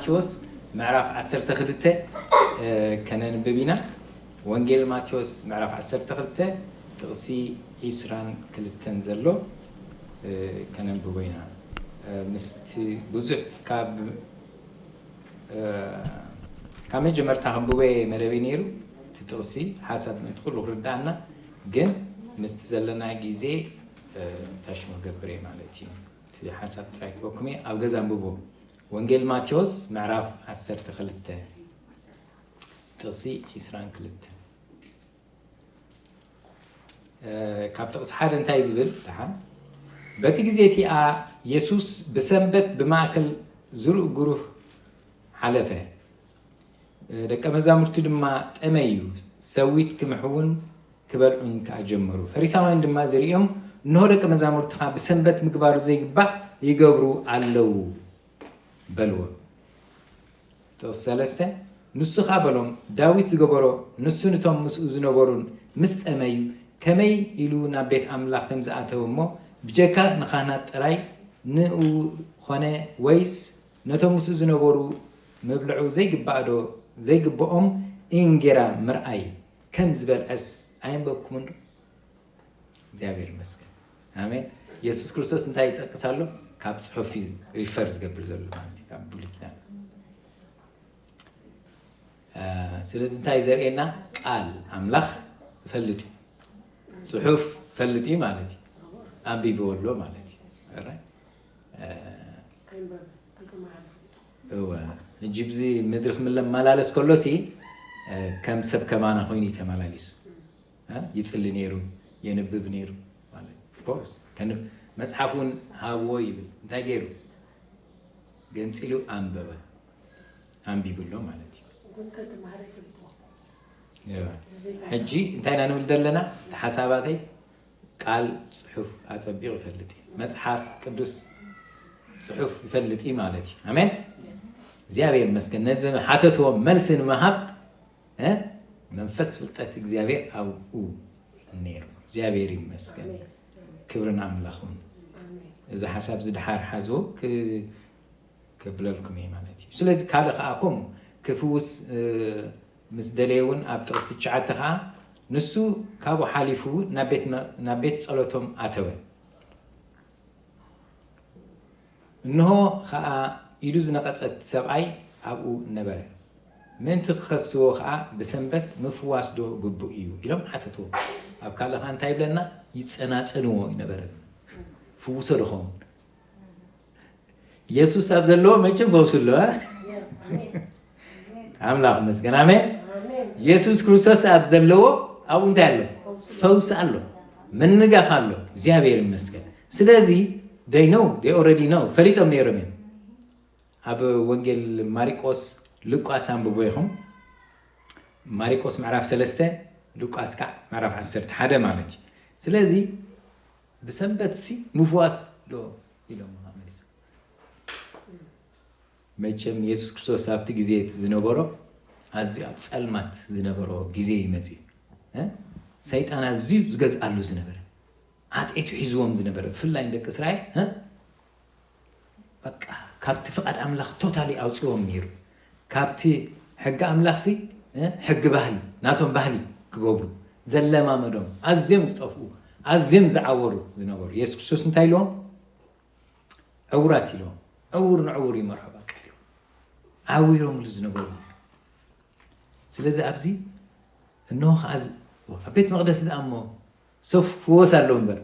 ማቴዎስ ምዕራፍ 12 ከነንብቢና ወንጌል ማቴዎስ ምዕራፍ 12 ጥቅሲ 22 ዘሎ ከነንብቦይና ምስቲ ብዙሕ ካብ መጀመርታ ክንብቦ መደበ ነይሩ ጥቅሲ ሓሳብ እንትኩሉ ክርዳእና ግን ምስቲ ዘለና ግዜ ታሽሞ ገብረ ማለት እዩ እቲ ሓሳብ ጥራይ ክበኩሜ ኣብ ገዛ አንብቦ ወንጌል ማቴዎስ ምዕራፍ 12 ጥቅሲ 22 ካብ ጥቅሲ ሓደ እንታይ ዝብል ድሓን በቲ ግዜ እቲኣ ኢየሱስ ብሰንበት ብማእከል ዝርኡ ጉሩህ ሓለፈ ደቀ መዛሙርቱ ድማ ጠመዩ ሰዊት ክምሕውን ክበልዑን ከዓ ጀመሩ ፈሪሳውያን ድማ ዝሪኦም እንሆ ደቀ መዛሙርትኻ ብሰንበት ምግባሩ ዘይግባእ ይገብሩ ኣለው በልዎ ጥቅሲ 3 ንሱ ኸ በሎም ዳዊት ዝገበሮ ንሱ ነቶም ምስኡ ዝነበሩን ምስ ጠመዩ ከመይ ኢሉ ናብ ቤት ኣምላኽ ከም ዝኣተው እሞ ብጀካ ንኻህናት ጥራይ ንኡ ኾነ ወይስ ነቶም ምስኡ ዝነበሩ መብልዑ ዘይግባእ ዶ ዘይግብኦም እንጌራ ምርኣይ ከም ዝበልዐስ ኣይንበብኩምን ዶ እግዚአብሔር ይመስገን አሜን ኢየሱስ ክርስቶስ እንታይ ይጠቅሳሉ ካብ ጽሑፍ ሪፈር ዝገብር ዘሎ ማለት ካብ ብሉይ ኪዳን ስለዚህ እንታይ ዘርኤና ቃል ኣምላኽ ፈልጥ ጽሑፍ ፈልጥ ማለት አንብበውሎ ማለት እጅብዚ ምድርክ መላለስ ከሎሲ ከም ሰብ ከማና ኮይኑ ተመላሊሱ ይጽሊ ነይሩ የንብብ ነይሩ ማለት ኦፍ ኮርስ ከን መጽሐፉን ሃዎ ይብል እንታይ ገይሩ ገንጽሉ አንብብሎ ማለት እዩ ሕጂ እንታይና ንብል ዘለና ተሓሳባተይ ቃል ጽሑፍ አጸቢቕ ይፈልጥ መጽሐፍ ቅዱስ ጽሑፍ ይፈልጥ ማለት እዩ አሜን እግዚአብሔር ይመስገን ነዚ ሓተትዎ መልስን መሃብ መንፈስ ፍልጠት እግዚአብሔር አውኡ ነይሩ እግዚአብሔር ይመስገን ክብርን አምላኹን እዚ ሓሳብ ዝድሓር ሓዞ ክብለልኩም ማለት እዩ ስለዚህ ካልእ ከኣኩም ክፍውስ ምስ ደለየውን ኣብ ጥቅሲ 9 ከዓ ንሱ ካብኡ ሓሊፉ ናብ ቤት ጸሎቶም ኣተወ እንሆ ከዓ ኢዱ ዝነቐፀት ሰብኣይ ኣብኡ ነበረ ምንቲ ክኸስዎ ከዓ ብሰንበት ምፍዋስ ዶ ግቡእ እዩ ኢሎም ሓተትዎ ኣብ ካልእ ከዓ እንታይ ይብለና ይጸናጸንዎ ይነበረ ፍውሶ ድኸውን ኢየሱስ ኣብ ዘለዎ መቸም ፈውስሎ ኣምላኽ መስገን አሜን ኢየሱስ ክርስቶስ ኣብ ዘለዎ ኣብኡ እንታይ ኣሎ ፈውስ ኣሎ ምንጋፍ ኣሎ እግዚአብሔር ይመስገን ስለዚህ they already know ፈሊጦም ነይሮም እዮም ኣብ ወንጌል ማርቆስ ሉቃስ አንብቦ ይኹም ማርቆስ ምዕራፍ 3 ሉቃስ ከዓ ምዕራፍ 11 ማለት እዩ ስለዚህ ብሰንበት ምፍዋስ ዶ ኢሎም መቸም ኢየሱስ ክርስቶስ ኣብቲ ግዜ ዝነበሮ ኣዝዩ ኣብ ጸልማት ዝነበሮ ግዜ ይመጽእ ሰይጣን ኣዝዩ ዝገዝኣሉ ዝነበረ ኣጥዒቱ ሒዝዎም ዝነበረ ብፍላይ ደቂ እስራኤል በቃ ካብቲ ፍቃድ ኣምላኽ ቶታሊ ኣውፅዎም ነይሩ ካብቲ ሕጊ ኣምላኽ ሕጊ ባህሊ ናቶም ባህሊ ክገብሩ ዘለማመዶም ኣዝዮም ዝጠፍኡ ኣዝዮም ዝዓወሩ ዝነበሩ ኢየሱስ ክርስቶስ እንታይ ኢሎም ዕውራት ኢሎም ዕውር ንዕውር ይመርሑ በቃ ዓዊሮም ዝነበሩ ስለዚ ኣብዚ እንሆ ከዓ ኣብ ቤት መቅደስ ዝኣሞ ሶፍ ፍወስ ኣለዎ እምበር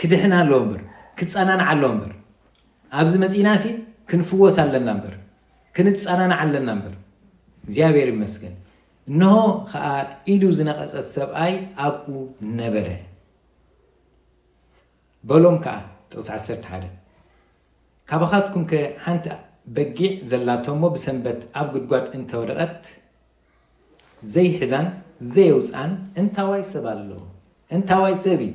ክድሕና ኣለዎ እምበር ክጸናንዕ ኣለዎ እምበር ኣብዚ መጺናሲ ክንፍወስ ኣለና እምበር ክንጸናንዕ ኣለና እምበር እግዚአብሔር ይመስገን እንሆ ከዓ ኢዱ ዝነቐፀ ሰብኣይ ኣብኡ ነበረ በሎም ከዓ ጥቅሲ 11 ካባኻትኩም ሓንቲ በጊዕ ዘላቶሞ ብሰንበት ኣብ ጉድጓድ እንተወደቐት ዘይሕዛን ዘየውፃን እንታዋይ ሰብ ኣሎ እንታዋይ ሰብ እዩ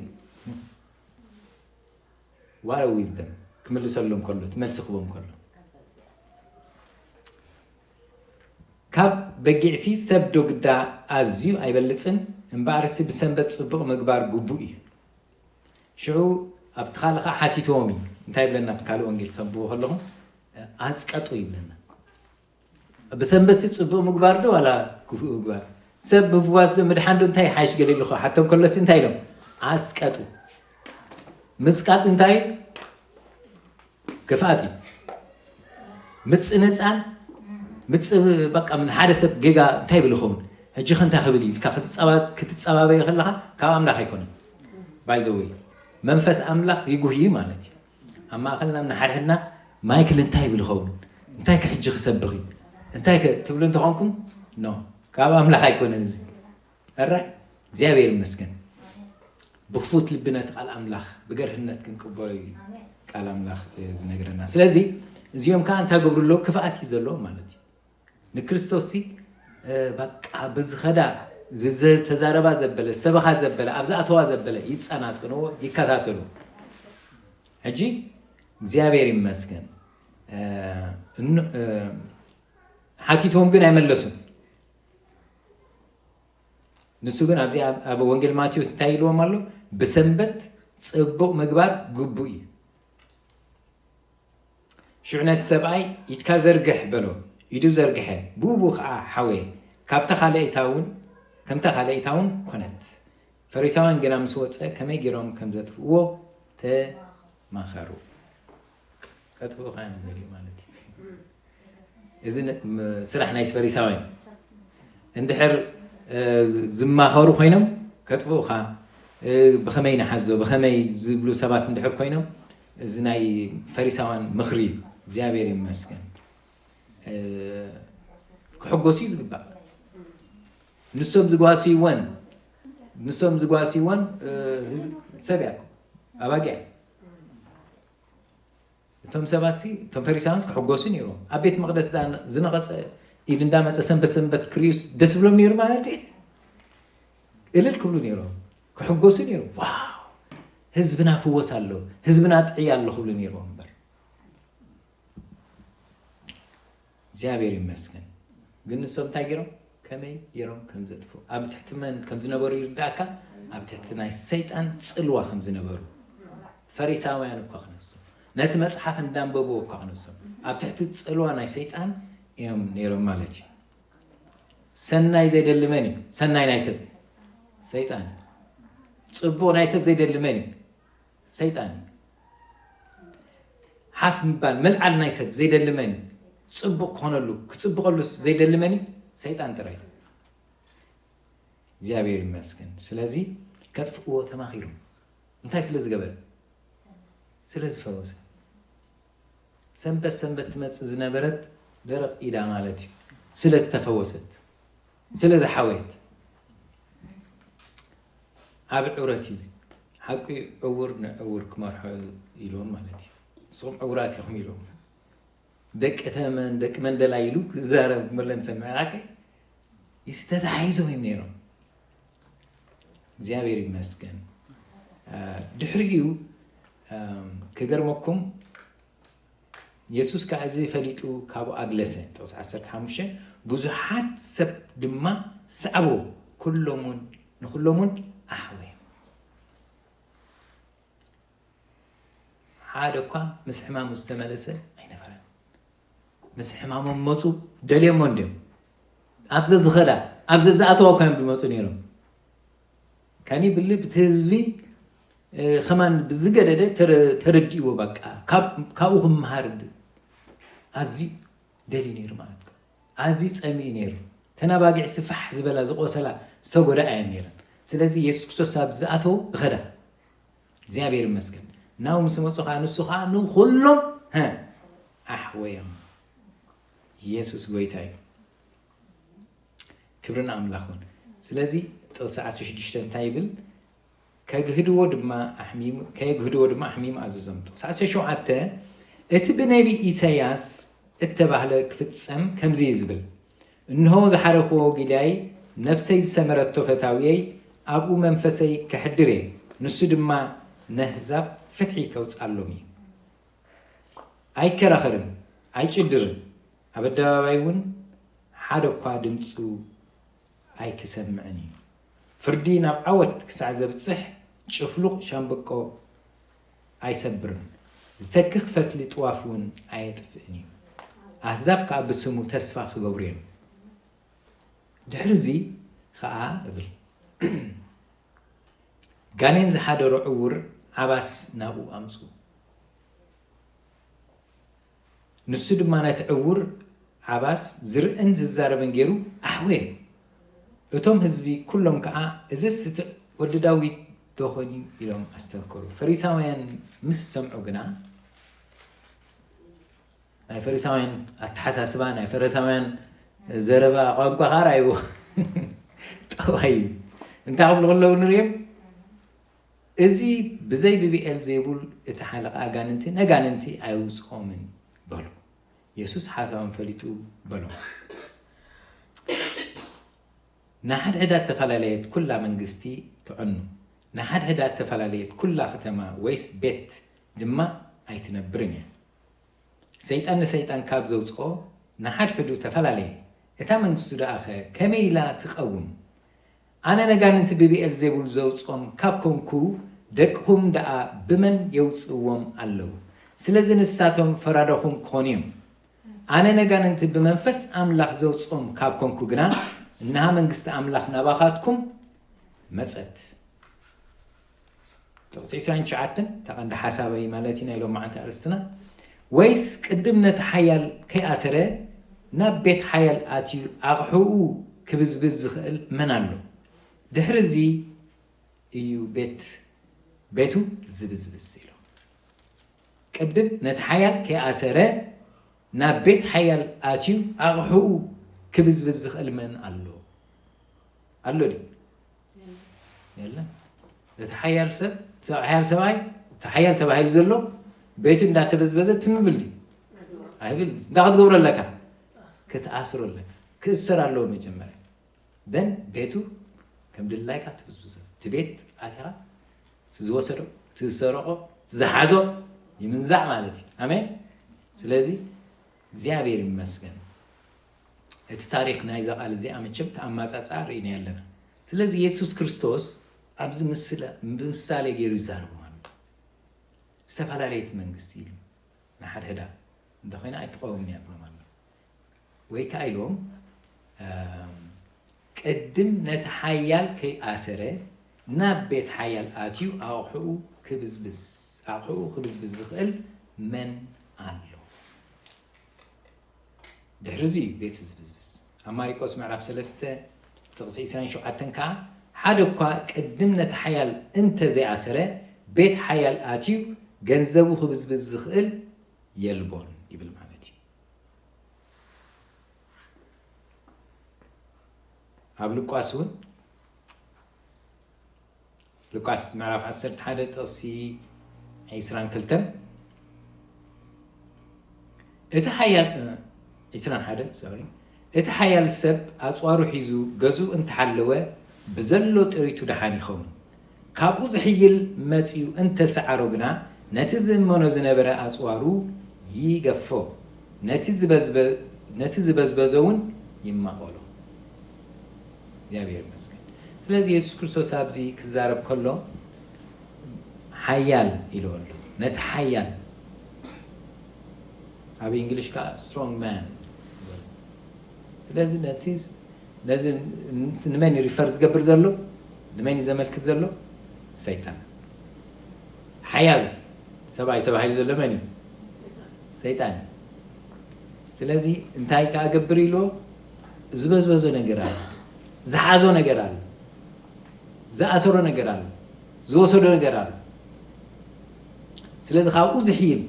ዋት ዊዝደም ክምልሰሎም ከሎ ትመልሲ ክቦም ከሎ ካብ በጊዕሲ ሰብ ዶ ግዳ ኣዝዩ ኣይበልፅን እምበኣርሲ ብሰንበት ጽቡቕ ምግባር ግቡእ እዩ ሽዑ ኣብቲ ካልእ ከዓ ሓቲትዎም እዩ እንታይ ይብለና ካልእ ወንጌል ተንብቦ ከለኹም ኣስቀጡ ይብለና بسنبس صبو مغبار دو ولا كفو مغبار سب بفواس دو مدحان دو انتاي حاش قليل لخو حتى كلس انتاي لهم عسكاتو مسكات انتاي كفاتي متصنصان متص بقى من حادثه جيجا انتاي بلخون هجي خنتا خبلي كفتصابات كتتصابابي خلها كاب املاح يكون باي ذا وي منفس املاح يغوي معناتي اما خلنا من حدنا مايكل انتاي بلخون انتاي كحجي خسبخي انتاي تبلو انت هونكم نو كاب املاح يكون انزي الرا እግዚአብሔር ይመስገን بخفوت لبنا قال املاح بقرهنت كنقبل قال املاح ዝነግረና ስለዚህ እዚዮም ካን ታገብሩሎ ክፋት ይዘሎ ማለት ንክርስቶስ በቃ በዝኸዳ ዝዘ ተዛረባ ዘበለ ሰበኻ ዘበለ አብዛተዋ ዘበለ ይጸናጽኖ ይከታተሉ እጂ እግዚአብሔር ይመስገን ሐቲቶም ግን አይመለሱም ንሱ ግን አብ ወንጌል ማቴዎስ ታይሎ ማለት በሰንበት ጽቡቅ ምግባር ጉቡይ شعنات سبعي يتكازرجح بلو يدو زرجحه بوبوخ حوي كابتا خاليتاون كمتا خاليتاون كنت فريساوان جرام سوتس كم يجرام كم زتفو ت ما خارو كتبو خان ملي مالتي إذن سرح نايس فريساوان اندحر زما خارو خينم كتبو خا بخمين حزو بخمي زبلو سبات اندحر خينم زناي فريساوان مخريب እግዚአብሔር ይመስገን ከሕጎሲ ዝግባ ንሶም ዝጓሲወን ሰብያ አባጊያ እቶም ሰባሲ እቶም ፈሪሳውያንስ ከሕጎሱ ነይሮም ኣብ ቤት መቅደስ ዝነቐፀ ኢድ እንዳመፀ ሰንበት ክሪዩስ ደስ ብሎም ነይሩ ማለት እልል ክብሉ ነይሮም ከሕጎሱ ነይሮም ዋው ህዝብና ፍወስ ኣሎ ህዝብና ጥዕያ ኣሎ ክብሉ ነይሮም እምበር እግዚአብሔር ይመስገን ግን እሶም ታይገሮም ከመይ ገሮም ከምዘጥፉ ኣብ ትሕትመን ከምዝነበሩ ይርዳካ ኣብ ትሕትናይ ሰይጣን ጽልዋ ከምዝነበሩ ፈሪሳውያን እኮ ክነሱ ነቲ መጽሓፍ እንዳንበቡ እኮ ክነሱ ኣብ ትሕቲ ጽልዋ ናይ ሰይጣን እዮም ነይሮም ማለት እዩ ሰናይ ዘይደልመን ሰናይ ናይ ሰብ ሰይጣን ጽቡቕ ናይ ሰብ ዘይደልመን ሰይጣን ሓፍ ምባል መልዓል ናይ ሰብ ዘይደልመን ጽቡቕ ኮነሉ ክጽቡቕሉስ ዘይደልመኒ ሰይጣን ጥራይ እግዚአብሔር ይመስገን ስለዚህ ከጥፍኦ ተማኺሩ እንታይ ስለ ዝገበረ ስለ ዝፈወሰ ሰንበት ትመጽእ ዝነበረት ደረቕ ኢዳ ማለት እዩ ስለ ዝተፈወሰት ስለ ዝሓወየት ኣብ ዕውረት እዩ ሓቂ ዕውር ንዕውር ክመርሖ ኢሎም ማለት እዩ እሶም ዕውራት ኢኹም ኢሎም ደቅ መንደላ ይሉ ዛረብ መለን ሰማዓከ ይስተታይዞም ነይሮም እግዚአብሔር ይመስገን ድሕሪኡ ከገርመኩም ኢየሱስ ከዚ ፈሊጡ ካብ አግለሰ ጥቅስ 15 ብዙሓት ሰብ ድማ ሰዓቦ ኩሎሙን ኣሕወ ሓደ እኳ ምስ ሕማሙ ዝተመለሰ ኣይነበረን ምስ ሕማሞም መፁ ደልዮም ወንድም ኣብዘ ዝኸዳ ኣብዘ ዝኣተዋ ኮይኖም ዝመፁ ነይሮም ካኒ ብልብ ህዝቢ ከማን ብዝገደደ ተረዲእዎ በቃ ካብኡ ክመሃር ኣዝዩ ደልዩ ነይሩ ማለት ነው ኣዝዩ ፀሚኡ ነይሩ ተናባጊዕ ስፋሕ ዝበላ ዝቆሰላ ዝተጎዳ እየን ነይረን ስለዚ ኢየሱስ ክርስቶስ ኣብ ዝኣተው ይኸዳ እግዚአብሔር ይመስገን ናው ምስ መፁ ከዓ ንሱ ከዓ ንኩሎም ኣሕወዮም ኢየሱስ ጎይታ እዩ ክብርና ኣምላኽን ስለዚ ጥቅሲ 16 እንታይ ይብል ከግህድዎ ድማ ኣሕሚሙ ኣዘዞም ጥቅሲ 17 እቲ ብነቢ ኢሳያስ እተባህለ ክፍፀም ከምዚ ዝብል እንሆ ዝሓረኽዎ ጊዳይ ነፍሰይ ዝሰመረቶ ፈታውየይ ኣብኡ መንፈሰይ ከሕድር እየ ንሱ ድማ ነህዛብ ፍትሒ ከውፃሎም እዩ ኣይከራኸርን ኣይጭድርን ኣብ ኣደባባይ እውን ሓደ እኳ ድምፁ ኣይክሰምዕን እዩ ፍርዲ ናብ ዓወት ክሳዕ ዘብፅሕ ጭፍሉቕ ሻምበቆ ኣይሰብርን ዝተክኽ ፈትሊ ጥዋፍ እውን ኣየጥፍእን እዩ ኣሕዛብ ከዓ ብስሙ ተስፋ ክገብሩ እዮም ድሕርዚ ከዓ እብል ጋኔን ዝሓደሮ ዕውር ዓባስ ናብኡ ኣምፁ ንሱ ድማ ነቲ ዕውር ዓባስ ዝርእን ዝዛረብን ገይሩ ኣሕወየ እቶም ህዝቢ ኩሎም ከዓ እዚ ስትዕ ወዲ ዳዊት ደኾኒ ኢሎም ኣስተንከሩ ፈሪሳውያን ምስ ሰምዑ ግና ናይ ፈሪሳውያን ኣተሓሳስባ ናይ ፈሪሳውያን ዘረባ ቋንቋ ኻራይዎ ጠዋይ እንታይ ክብሉ ከለዉ ንሪኦም እዚ ብዘይ ብቢኤል ዘይቡል እቲ ሓለቓ ኣጋንንቲ ነጋንንቲ ኣይውፅኦምን በሉ ኢየሱስ ሓሳቦም ፈሊጡ በሎ ንሓድሕዳት ተፈላለየት ኩላ መንግስቲ ትዕኑ ንሓድሕዳት ተፈላለየት ኩላ ከተማ ወይስ ቤት ድማ ኣይትነብርን እያ ሰይጣን ንሰይጣን ካብ ዘውፅኦ ንሓድሕዱ ተፈላለየ እታ መንግስቱ ደኣኸ ከመይ ኢላ ትቐውም ኣነ ነጋንንቲ ብቢኤል ዘይብሉ ዘውፅኦም ካብ ኮንኩ ደቅኹም ደኣ ብመን የውፅዎም ኣለዉ ስለዚ ንሳቶም ፈራደኹም ክኾኑ እዮም ኣነ ነጋንንቲ ብመንፈስ ኣምላኽ ዘውፅኦም ካብ ኮንኩ ግና እንሃ መንግስቲ ኣምላኽ ናባኻትኩም መፀት ጥቕሲ 29 ተቐንዲ ሓሳበይ ማለት ኢና ኢሎም ማዓንቲ ኣርስትና ወይስ ቅድም ነቲ ሓያል ከይኣሰረ ናብ ቤት ሓያል ኣትዩ ኣቕሑኡ ክብዝብዝ ዝኽእል መን ኣሎ ድሕርዚ እዩ ቤቱ ዝብዝብዝ ኢሎም ቅድም ነቲ ሓያል ከይኣሰረ ናብ ቤት ሓያል ኣትዩ ኣቕሑኡ ክብዝብዝ ዝኽእል መን ኣሎ ኣሎ ዲ የለን እቲ ሓያል ሰብኣይ እቲ ሓያል ተባሂሉ ዘሎ ቤቱ እንዳተበዝበዘ ትምብል ዲ ኣይብል እንታይ ክትገብሮ ኣለካ ክትኣስሮ ኣለካ ክእሰር ኣለዎ መጀመርያ ደን ቤቱ ከም ድላይካ ትብዝብዞ እቲ ቤት ኣትኻ ዝወሰዶ ትሰርቆ ዝሓዞ ይምንዛዕ ማለት እዩ ኣሜን ስለዚ እግዚአብሔር ይመስገን እቲ ታሪክ ናይዛ ቃል እዚኣ መቸም ተኣማፃፅኣ ርኢና ኣለና ስለዚ ኢየሱስ ክርስቶስ ኣብዚ ምሳሌ ገይሩ ይዛረቡ ማለት ዝተፈላለየት መንግስቲ ኢሉ ንሓድሕዳ እንተኾይና ኣይትቀወም እያ ብሎ ማለት ወይ ከዓ ኢሎም ቅድም ነቲ ሓያል ከይኣሰረ ናብ ቤት ሓያል ኣትዩ ኣቑሑኡ ክብዝብዝ ዝኽእል መን ኣሎ ድሕርዚ ቤቱ ዝብዝብዝ ኣብ ማርቆስ ምዕራፍ 3 ጥቕሲ 27 ከዓ ሓደ እኳ ቅድም ነቲ ሓያል እንተዘይኣሰረ ቤት ሓያል ኣትዩ ገንዘቡ ክብዝብዝ ዝኽእል የልቦን ይብል ማለት እዩ ኣብ ሉቃስ እውን ሉቃስ ምዕራፍ 11 ጥቕሲ 22 እቲ ሓያል 21 ሶሪ እቲ ሓያል ሰብ ኣፅዋሩ ሒዙ ገዙ እንተሓለወ ብዘሎ ጥሪቱ ደሓን ይኸውን ካብኡ ዝሕይል መፂኡ እንተሰዓሮ ግና ነቲ ዝእመኖ ዝነበረ ኣፅዋሩ ይገፎ ነቲ ዝበዝበዞ እውን ይማቐሎ እግዚአብሔር ይመስገን ስለዚ ኢየሱስ ክርስቶስ ኣብዚ ክዛረብ ከሎ ሓያል ኢሉ ኣሎ ነቲ ሓያል ኣብ እንግሊሽ ከዓ ስትሮንግ ማን ስለዚ ነዚ ንመን ሪፈር ዝገብር ዘሎ ንመን ዘመልክት ዘሎ ሰይጣን ሓያል ሰብኣይ ተባሂሉ ዘሎ መን እዩ ሰይጣን ስለዚ እንታይ ከዓ ገብር ኢሎ ዝበዝበዞ ነገር ኣለ ዝሓዞ ነገር ኣለ ዝኣሰሮ ነገር ኣለ ዝወሰዶ ነገር ኣለ ስለዚ ካብኡ ዝሕይል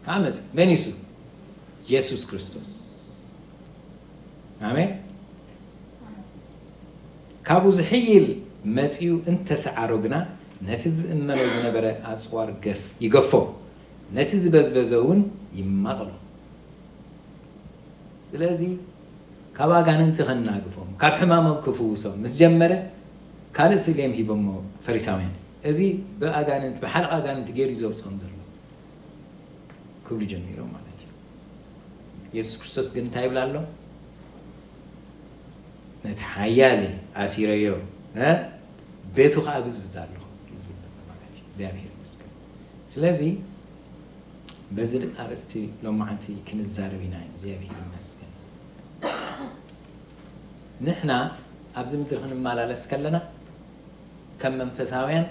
ከዓ መፅ መን ይሱ ኢየሱስ ክርስቶስ አሜን ካብኡ ዝሕይል መፂኡ እንተሰዓሮ ግና ነቲ ዝእመኖ ዝነበረ ኣፅዋር ይገፎ ነቲ ዝበዝበዘ እውን ይማቕሎ ስለዚ ካብ ኣጋንንቲ ከናግፎም ካብ ሕማሞም ክፍውሶም ምስ ጀመረ ካልእ ስልዮም ሂቦሞ ፈሪሳውያን እዚ ብኣጋንንቲ ብሓልቂ ኣጋንንቲ ገይሩ ዘውፅኦም ዘሎ ክብሉ ጀሚሮም ማለት እዩ ኢየሱስ ክርስቶስ ግን እንታይ ይብላ ኣሎ ነቲ ሓያል ኣሲረዮ ቤቱ ከዓ ብዝብዝ ኣለኹ ማለት እዩ እግዚአብሔር ይመስገን ስለዚ بزد أرستي لو معتي كنزاربينا جابي المسكن نحنا أبز مدرخن مالالس كلنا كم منفساوين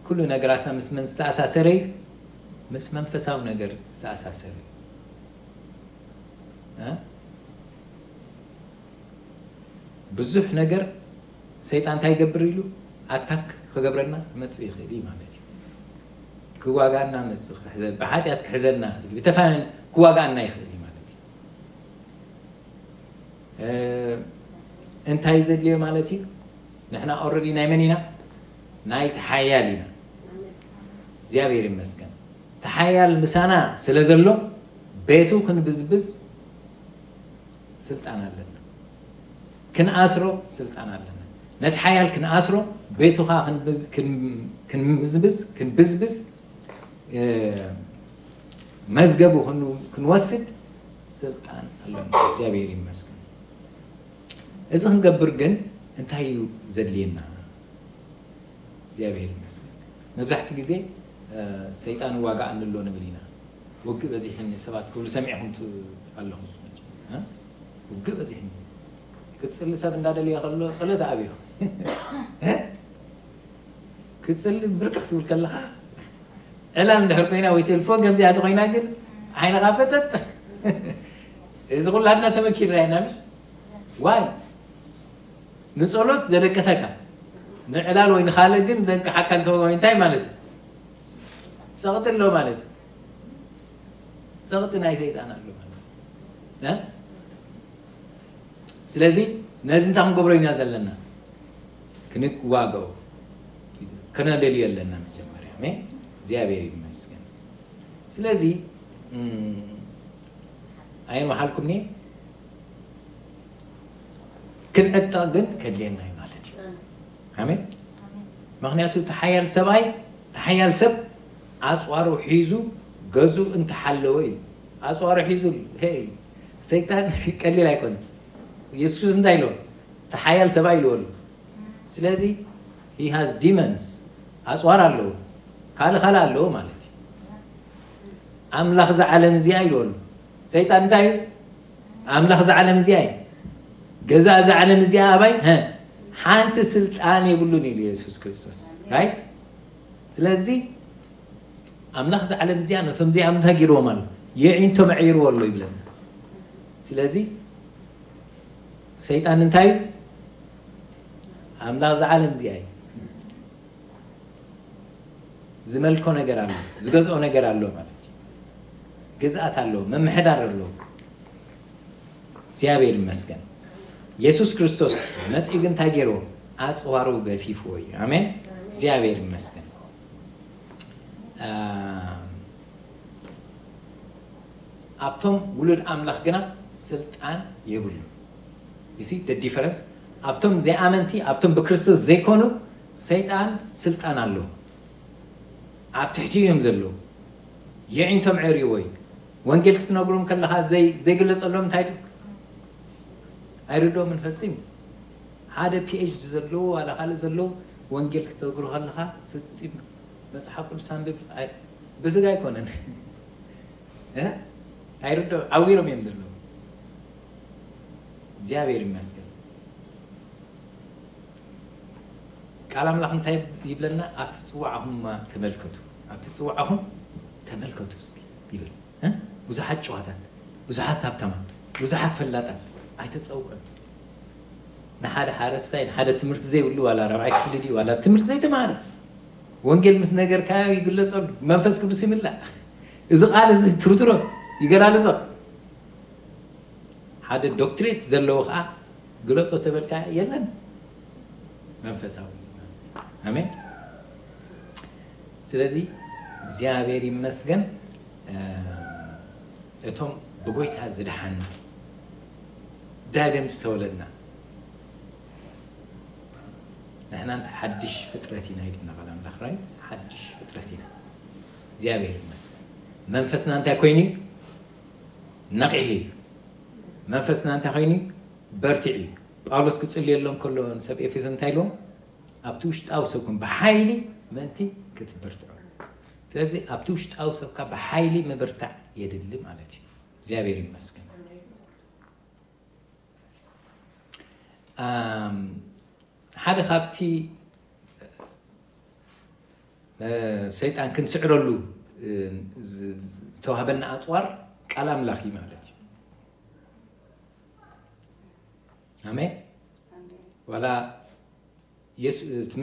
كل نجاراتنا من استأساسري مس منفساو نجار استأساسري بزح نجار سيطان تاي قبريلو أتاك خجبرنا مسيخ دي مالتي كواجعنا مسيخ حزب بحاتي أتحزبنا خدي بتفهم كواجعنا يخدي مالتي أنت هايزد ليه مالتي نحنا already نايميننا نايت حيالنا زيابير المسكن تحيال مسانا سلازلو بيتو كن بزبز سلطان لنا كن أسرو سلطان لنا نتحيال كن أسرو بيتو خا كن بزبز كن بزبز مزجبو كن وسد سلطان لنا زيابير المسكن إذا هنقبر جن أنت هيو زدلينا زيابير المسكن نبزحت جزء سيطان واقع عن اللون بلينا وقب أزيحن سبات كل سمعهم تقلهم ها وقب أزيحن كتصل سبب هذا اللي يخلو صلاة أبيه ها كتصل بركة تقول كلها إلا من حرقينا ويصير فوق قبل جهة قينا قل حين غافتت إذا قل لنا تمكين رأينا مش واي نصلت زرق سكا نعلال وين خالدين زنك حكا انتو وين تاي مالت سقط له مالت سقط ناي سيطان له مالت ها سلازي نازين تاهم قبرين يازلنا كنك واقعو كنا دليل لنا مجمريا مي زيابيري بمسكن سلازي أين محلكم ني كن أتاقن كدلينا مالت آمين مغنياتو تحيال سباي تحيال سب أصوارو حيزو جزو انت حلوين أصوارو حيزو هي سيطان قليل يكون يسوس ندايلو تحيال سباي لول سلازي he has demons أصوار له خال له مالتي أملاخ زعلم زياي لول سيطان دايو أملاخ زعلم زياي جزاء زعلم زياي أباي ها حانت سلطان يقولوني ليسوس كريستوس right سلازي أملاخ زعلم زيانة تم زي أمتها جيرو مال يعين تم عيرو والله يبلنا سلازي سيطان انتاي أملاخ زعلم زياي زملكو نجر الله زجزء نجر الله مالك جزءات الله ممحدار الله زيابير المسكن يسوع كريستوس مسيح انتاي جيرو أصوارو بفيفوي آمين زيابير المسكن أبتم ولد أملاخ جنا سلطان يقول you see the difference أبتم زي أمنتي أبتم بكريستوس زي كونو سيطان سلطان الله أبتحتيهم زلوا يعينتم عريوي وانجيل كتنقولهم كلها زي قلص لهم تايدو أيردو من فلسين هذا PhD زلوا على حال زلوا وانجيل كتنقولوا كلها فلسين بس حقول سامبل بس جاي كونن ها أيردو أويرم يندلوا زيابير المسكن كلام لحن تايب يبلنا أتصوعهم تملكتوا يبل ها وزحت شهادات وزحت تابتما وزحت فلاتات أتصور نحاد حارسين حدا تمرت زي ولا ولا ربعي كلدي ولا تمرت زي تمارا وانجيل مس نجر كاي يقول له صل منفس كل سيم الله إذا قال زي تروترو يقرأ له صل هذا الدكتوريت زلوخا يقول له صل تبل كاي يلن منفسه آمين سلازي زيابير مسجن اتهم بقويت هزدحن داقم استولدنا نحن أنت حدش فترتنا يدنا قلم الأخرين حدش فترتنا زيابير المسجن منفسنا أنت كويني نقعه منفسنا أنت كويني برتعي بقالوس كتسلي لهم كلهم سبئ في سنتايلهم أبتوش تأوسكم بحايلي منتي كتبرتعوا ስለዚህ ኣብቲ ውሽጣዊ ሰብካ ብሓይሊ ምብርታዕ የድሊ ማለት እዩ እግዚአብሔር ይመስገን ሓደ ካብቲ ሰይጣን ክንስዕረሉ ዝተዋህበና ኣፅዋር ቃል ኣምላኽ እዩ ማለት እዩ ኣሜን ወላ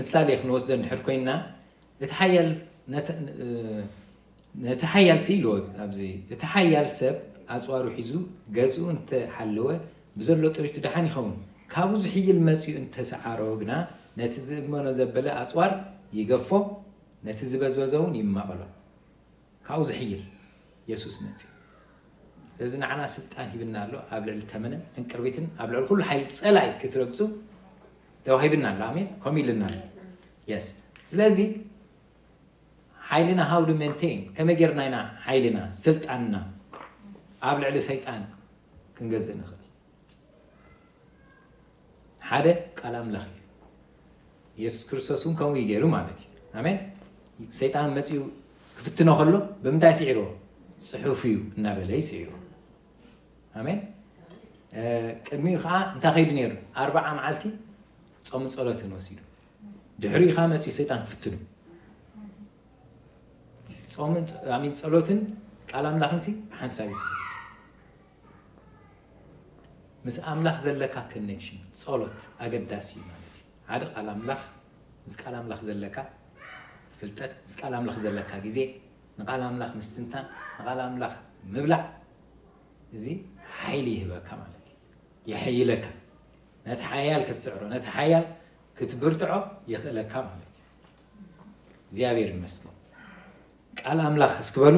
ምሳሌ ክንወስዶ እንድሕር ኮይና እቲ ሓያል ሲኢልዎ ኣብዚ እቲ ሓያል ሰብ ኣፅዋሩ ሒዙ ገዝኡ እንተሓለወ ብዘሎ ጥሪቱ ድሓን ይኸውን ካብኡ ዝሕይል መፂኡ እንተሰዓሮ ግና ነቲ ዝእመኖ ዘበለ ኣፅዋር ይገፎ ነቲ ዝበዝበዘ እውን ይማቐሎ ካብኡ ዝሕይል ኢየሱስ መፂ ስለዚ ንዓና ስልጣን ሂብና ኣሎ ኣብ ልዕሊ ተመንን ዕንቅርቢትን ኣብ ልዕሊ ኩሉ ሓይሊ ፀላይ ክትረግፁ ተዋሂብና ኣሎ ኣሜን ከምኡ ኢልና ኣሎ የስ ስለዚ ሓይልና ሃው ዱ ሜንቴን ከመይ ጌርና ኢና ሓይልና ስልጣንና ኣብ ልዕሊ ሰይጣን ክንገዝእ ንኽእል ሓደ ቃል ኣምላኽ እዩ ኢየሱስ ክርስቶስ እውን ከምኡ ገይሩ ማለት እዩ ኣሜን ሰይጣን መፂኡ ክፍትኖ ከሎ ብምንታይ ስዒርዎ ፅሑፍ እዩ እናበለ ይስዒርዎ ኣሜን ቅድሚኡ ከዓ እንታይ ከይዱ ነይሩ 40 መዓልቲ ጾም ጸሎትን ወሲዱ ድሕሪኡ ከዓ መፂኡ ሰይጣን ክፍትኑ ጾምን ኣሚን ጸሎትን ቃል ኣምላኽን ሓንሳብ እዩ ምስ ኣምላኽ ዘለካ ኮኔክሽን ጸሎት ኣገዳሲ እዩ ማለት እዩ ሓደ ቃል ኣምላኽ ምስ ቃል ኣምላኽ ዘለካ ፍልጠት ምስ ቃል ኣምላኽ ዘለካ ግዜ ንቃል ኣምላኽ ምስትንታን ንቃል ኣምላኽ ምብላዕ እዚ ሓይሊ ይህበካ ማለት እዩ ይሕይለካ ነቲ ሓያል ክትስዕሮ ነቲ ሓያል ክትብርትዖ ይኽእለካ ማለት እዩ እግዚአብሔር ይመስገን ቃል ኣምላኽ እስክበሉ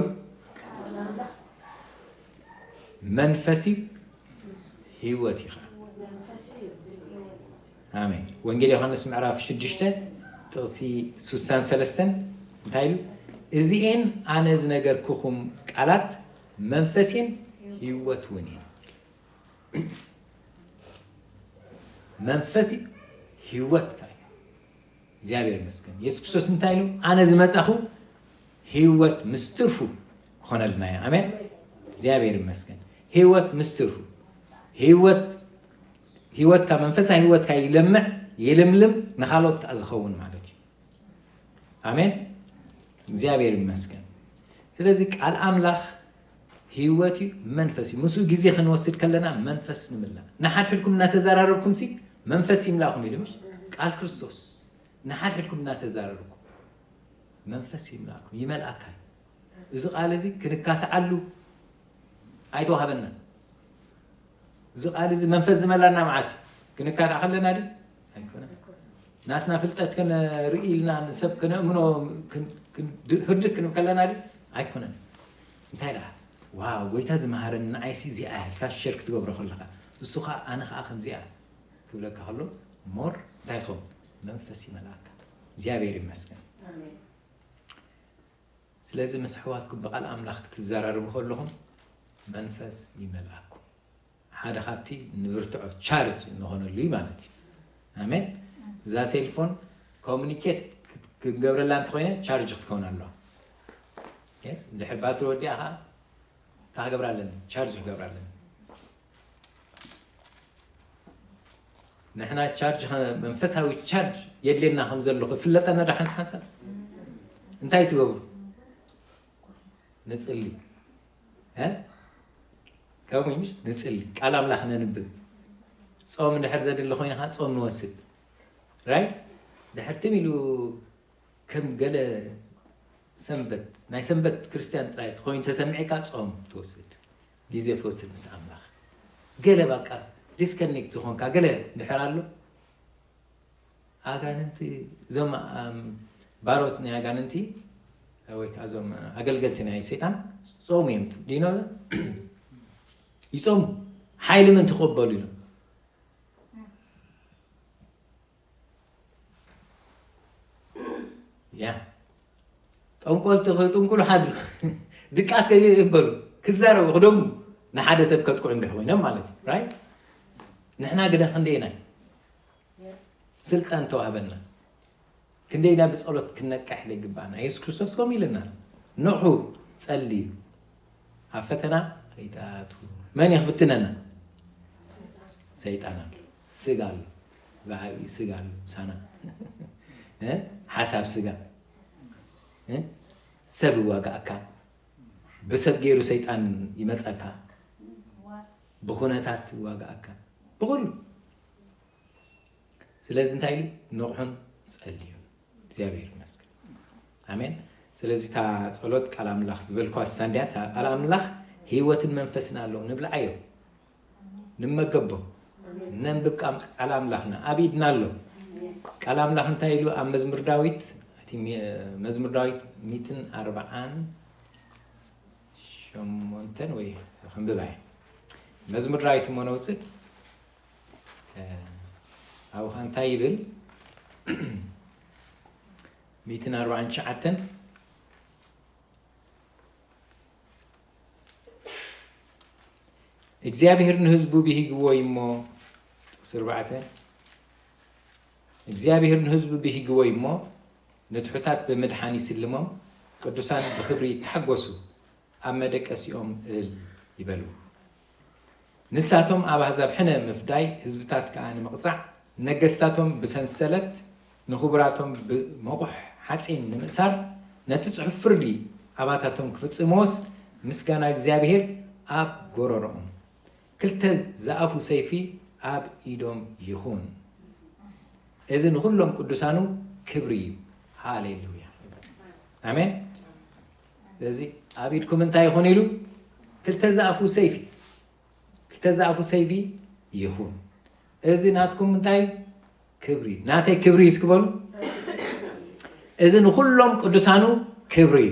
መንፈሲ ህይወት ይኻ አሜን ወንጌል ዮሐንስ ምዕራፍ 6 ጥቕሲ 63 እንታይ ኢሉ እዚአን ኣነ ዝነገርኩኹም ቃላት መንፈስን ህይወት እውን እዩ መንፈሲ ህይወት ካይ እግዚአብሔር ይመስገን ኢየሱስ ክርስቶስ እንታይ ኢሉ ኣነ ዝመጻኹ ህይወት ምስትርፉ ኾነልና አሜን እግዚአብሔር ይመስገን ህይወት ምስትርፉ ህይወት ካ መንፈሳዊ ህይወት ካ ይለምዕ ይልምልም ንኻልኦት ከዓ ዝኸውን ማለት እዩ አሜን እግዚአብሔር ይመስገን ስለዚ ቃል ኣምላኽ ህይወት እዩ መንፈስ እዩ ምስኡ ግዜ ክንወስድ ከለና መንፈስ ንምላእ ንሓድሕድኩም እናተዘራረብኩም ሲ መንፈስ ይምላእኩም ኢሉ ምሽ ቃል ክርስቶስ ንሓድሕድኩም እናተዘራረብኩም መንፈስ ይምላእኩም ይመልኣካ እዚ ቃል እዚ ክንካትዓሉ ኣይተዋሃበና እዚ ቃል እዚ መንፈስ ዝመላና መዓስ ክንካትዓ ከለና ዲ ኣይኮነ ናትና ፍልጠት ክንርኢ ኢልና ሰብ ክነእምኖ ህርድክ ክንብል ከለና ዲ ኣይኮነ እንታይ ደኣ ዋው ጎይታ ዝመሃረኒ ንዓይሲ እዚኣ ኢልካ ሸር ክትገብሮ ከለካ እሱ ከዓ ኣነ ከዓ ከምዚኣ ክብለካ ከሎ ሞር እንታይ ይኸውን መንፈስ ይመልኣካ እግዚአብሔር ይመስገን ኣሜን ስለዚ ምስ ሕዋትኩም ብቃል ኣምላኽ ክትዘራርቡ ከለኹም መንፈስ ይመልኣኩም ሓደ ካብቲ ንብርትዖ ቻርጅ ንኾነሉ እዩ ማለት እዩ ኣሜን እዛ ሴልፎን ኮሙኒኬት ክገብረላ እንተኮይነ ቻርጅ ክትከውን ኣለዋ የስ እንድሕር ባትሪ ወዲኣ ከዓ ታገብር ኣለኒ ቻርጅ ክገብር ኣለኒ ንሕና ቻርጅ መንፈሳዊ ቻርጅ የድልየና ከም ዘሎ ክፍለጠና ዳ ሓንሳብ እንታይ ትገብሩ ንፅሊ ከምኡ ምሽ ንፅሊ ቃል ኣምላኽ ነንብብ ጾም ድሕር ዘድሊ ኮይንካ ጾም ንወስድ ራይ ድሕር ትሚሉ ከም ገለ ሰንበት ናይ ሰንበት ክርስቲያን ጥራይ ኮይኑ ተሰሚዕካ ጾም ትወስድ ግዜ ትወስድ ምስ ኣምላኽ ገለ በቃ ዲስከኔክት ዝኾንካ ገለ ድሕር ኣሎ ኣጋንንቲ እዞም ባሮት ናይ ኣጋንንቲ ወይ ከዓ እዞም ኣገልገልቲ ናይ ሰይጣን ጾሙ እዮም ዲኖ ይጾሙ ሓይሊ ምን ትቕበሉ ኢሎም ያ ጠንቆልቲ ጥንቁሉ ሓድሩ ድቃስ ከይበሉ ክዛረቡ ክደሙ ንሓደ ሰብ ከጥቅዑ እንድሕር ማለት እዩ ራይት ንሕና ግደ ክንደይና ስልጣን ተዋህበና ክንደይና ብጸሎት ክነቃሕ ይግባአና ኢየሱስ ክርስቶስ ከምኡ ኢለና نوحو تصلي عفتنا ايتاتو من يخفتنا سيطان سيغال بعبي سيغال سانا حساب سيغال سب واقعك بسب غيرو سيطان يمصاك بخونتات واقعك بقول ስለዚህ እንታይ ኢሉ ንቑሑን ጸልዩ እግዚአብሔር ይመስገን አሜን ስለዚህ ታ ጸሎት ቃል አምላኽ ዝበልኳ ሳንዲያ ታ ቃል አምላኽ ህይወትን መንፈስን አለው ንብልዓዮ ንመገቦ ነንብብ ቃል አምላኽና አቢድና አለው ቃል አምላኽ እንታይ ኢሉ ኣብ መዝሙር ዳዊት መዝሙር ዳዊት 140 ሸሞንተን ወይ ክንብባይ መዝሙር ዳዊት ሞነውጽእ أو هنتايبل 140 شعتن እግዚአብሔር ንህዝቡ ቢህግዎ ይሞ ስርባዕተ እግዚአብሔር ንህዝቡ ቢህግዎ ይሞ ንትሑታት በመድኃኒ ስልሞም ቅዱሳን በክብሪ ተሐጎሱ ኣብ መደቀሲኦም እልል ይበሉ ንሳቶም ኣብ ኣሕዛብ ሕነ ምፍዳይ ህዝብታት ከዓ ንምቕፃዕ ነገስታቶም ብሰንሰለት ንኽቡራቶም ብመቑሕ ሓፂን ንምእሳር ነቲ ጽሑፍ ፍርዲ ኣባታቶም ክፍጽሞስ ምስጋና እግዚአብሔር ኣብ ጎረሮኦም ክልተ ዝኣፉ ሰይፊ ኣብ ኢዶም ይኹን እዚ ንኹሎም ቅዱሳኑ ክብሪ እዩ ሃሌሉያ ኣሜን ስለዚ ኣብ ኢድኩም እንታይ ይኹን ኢሉ ክልተ ዝኣፉ ሰይፊ ይኹን እዚ ናትኩም እንታይ ክብሪ ናተይ ክብሪ ይስክበሉ እዚ ንኹሎም ቅዱሳኑ ክብሪ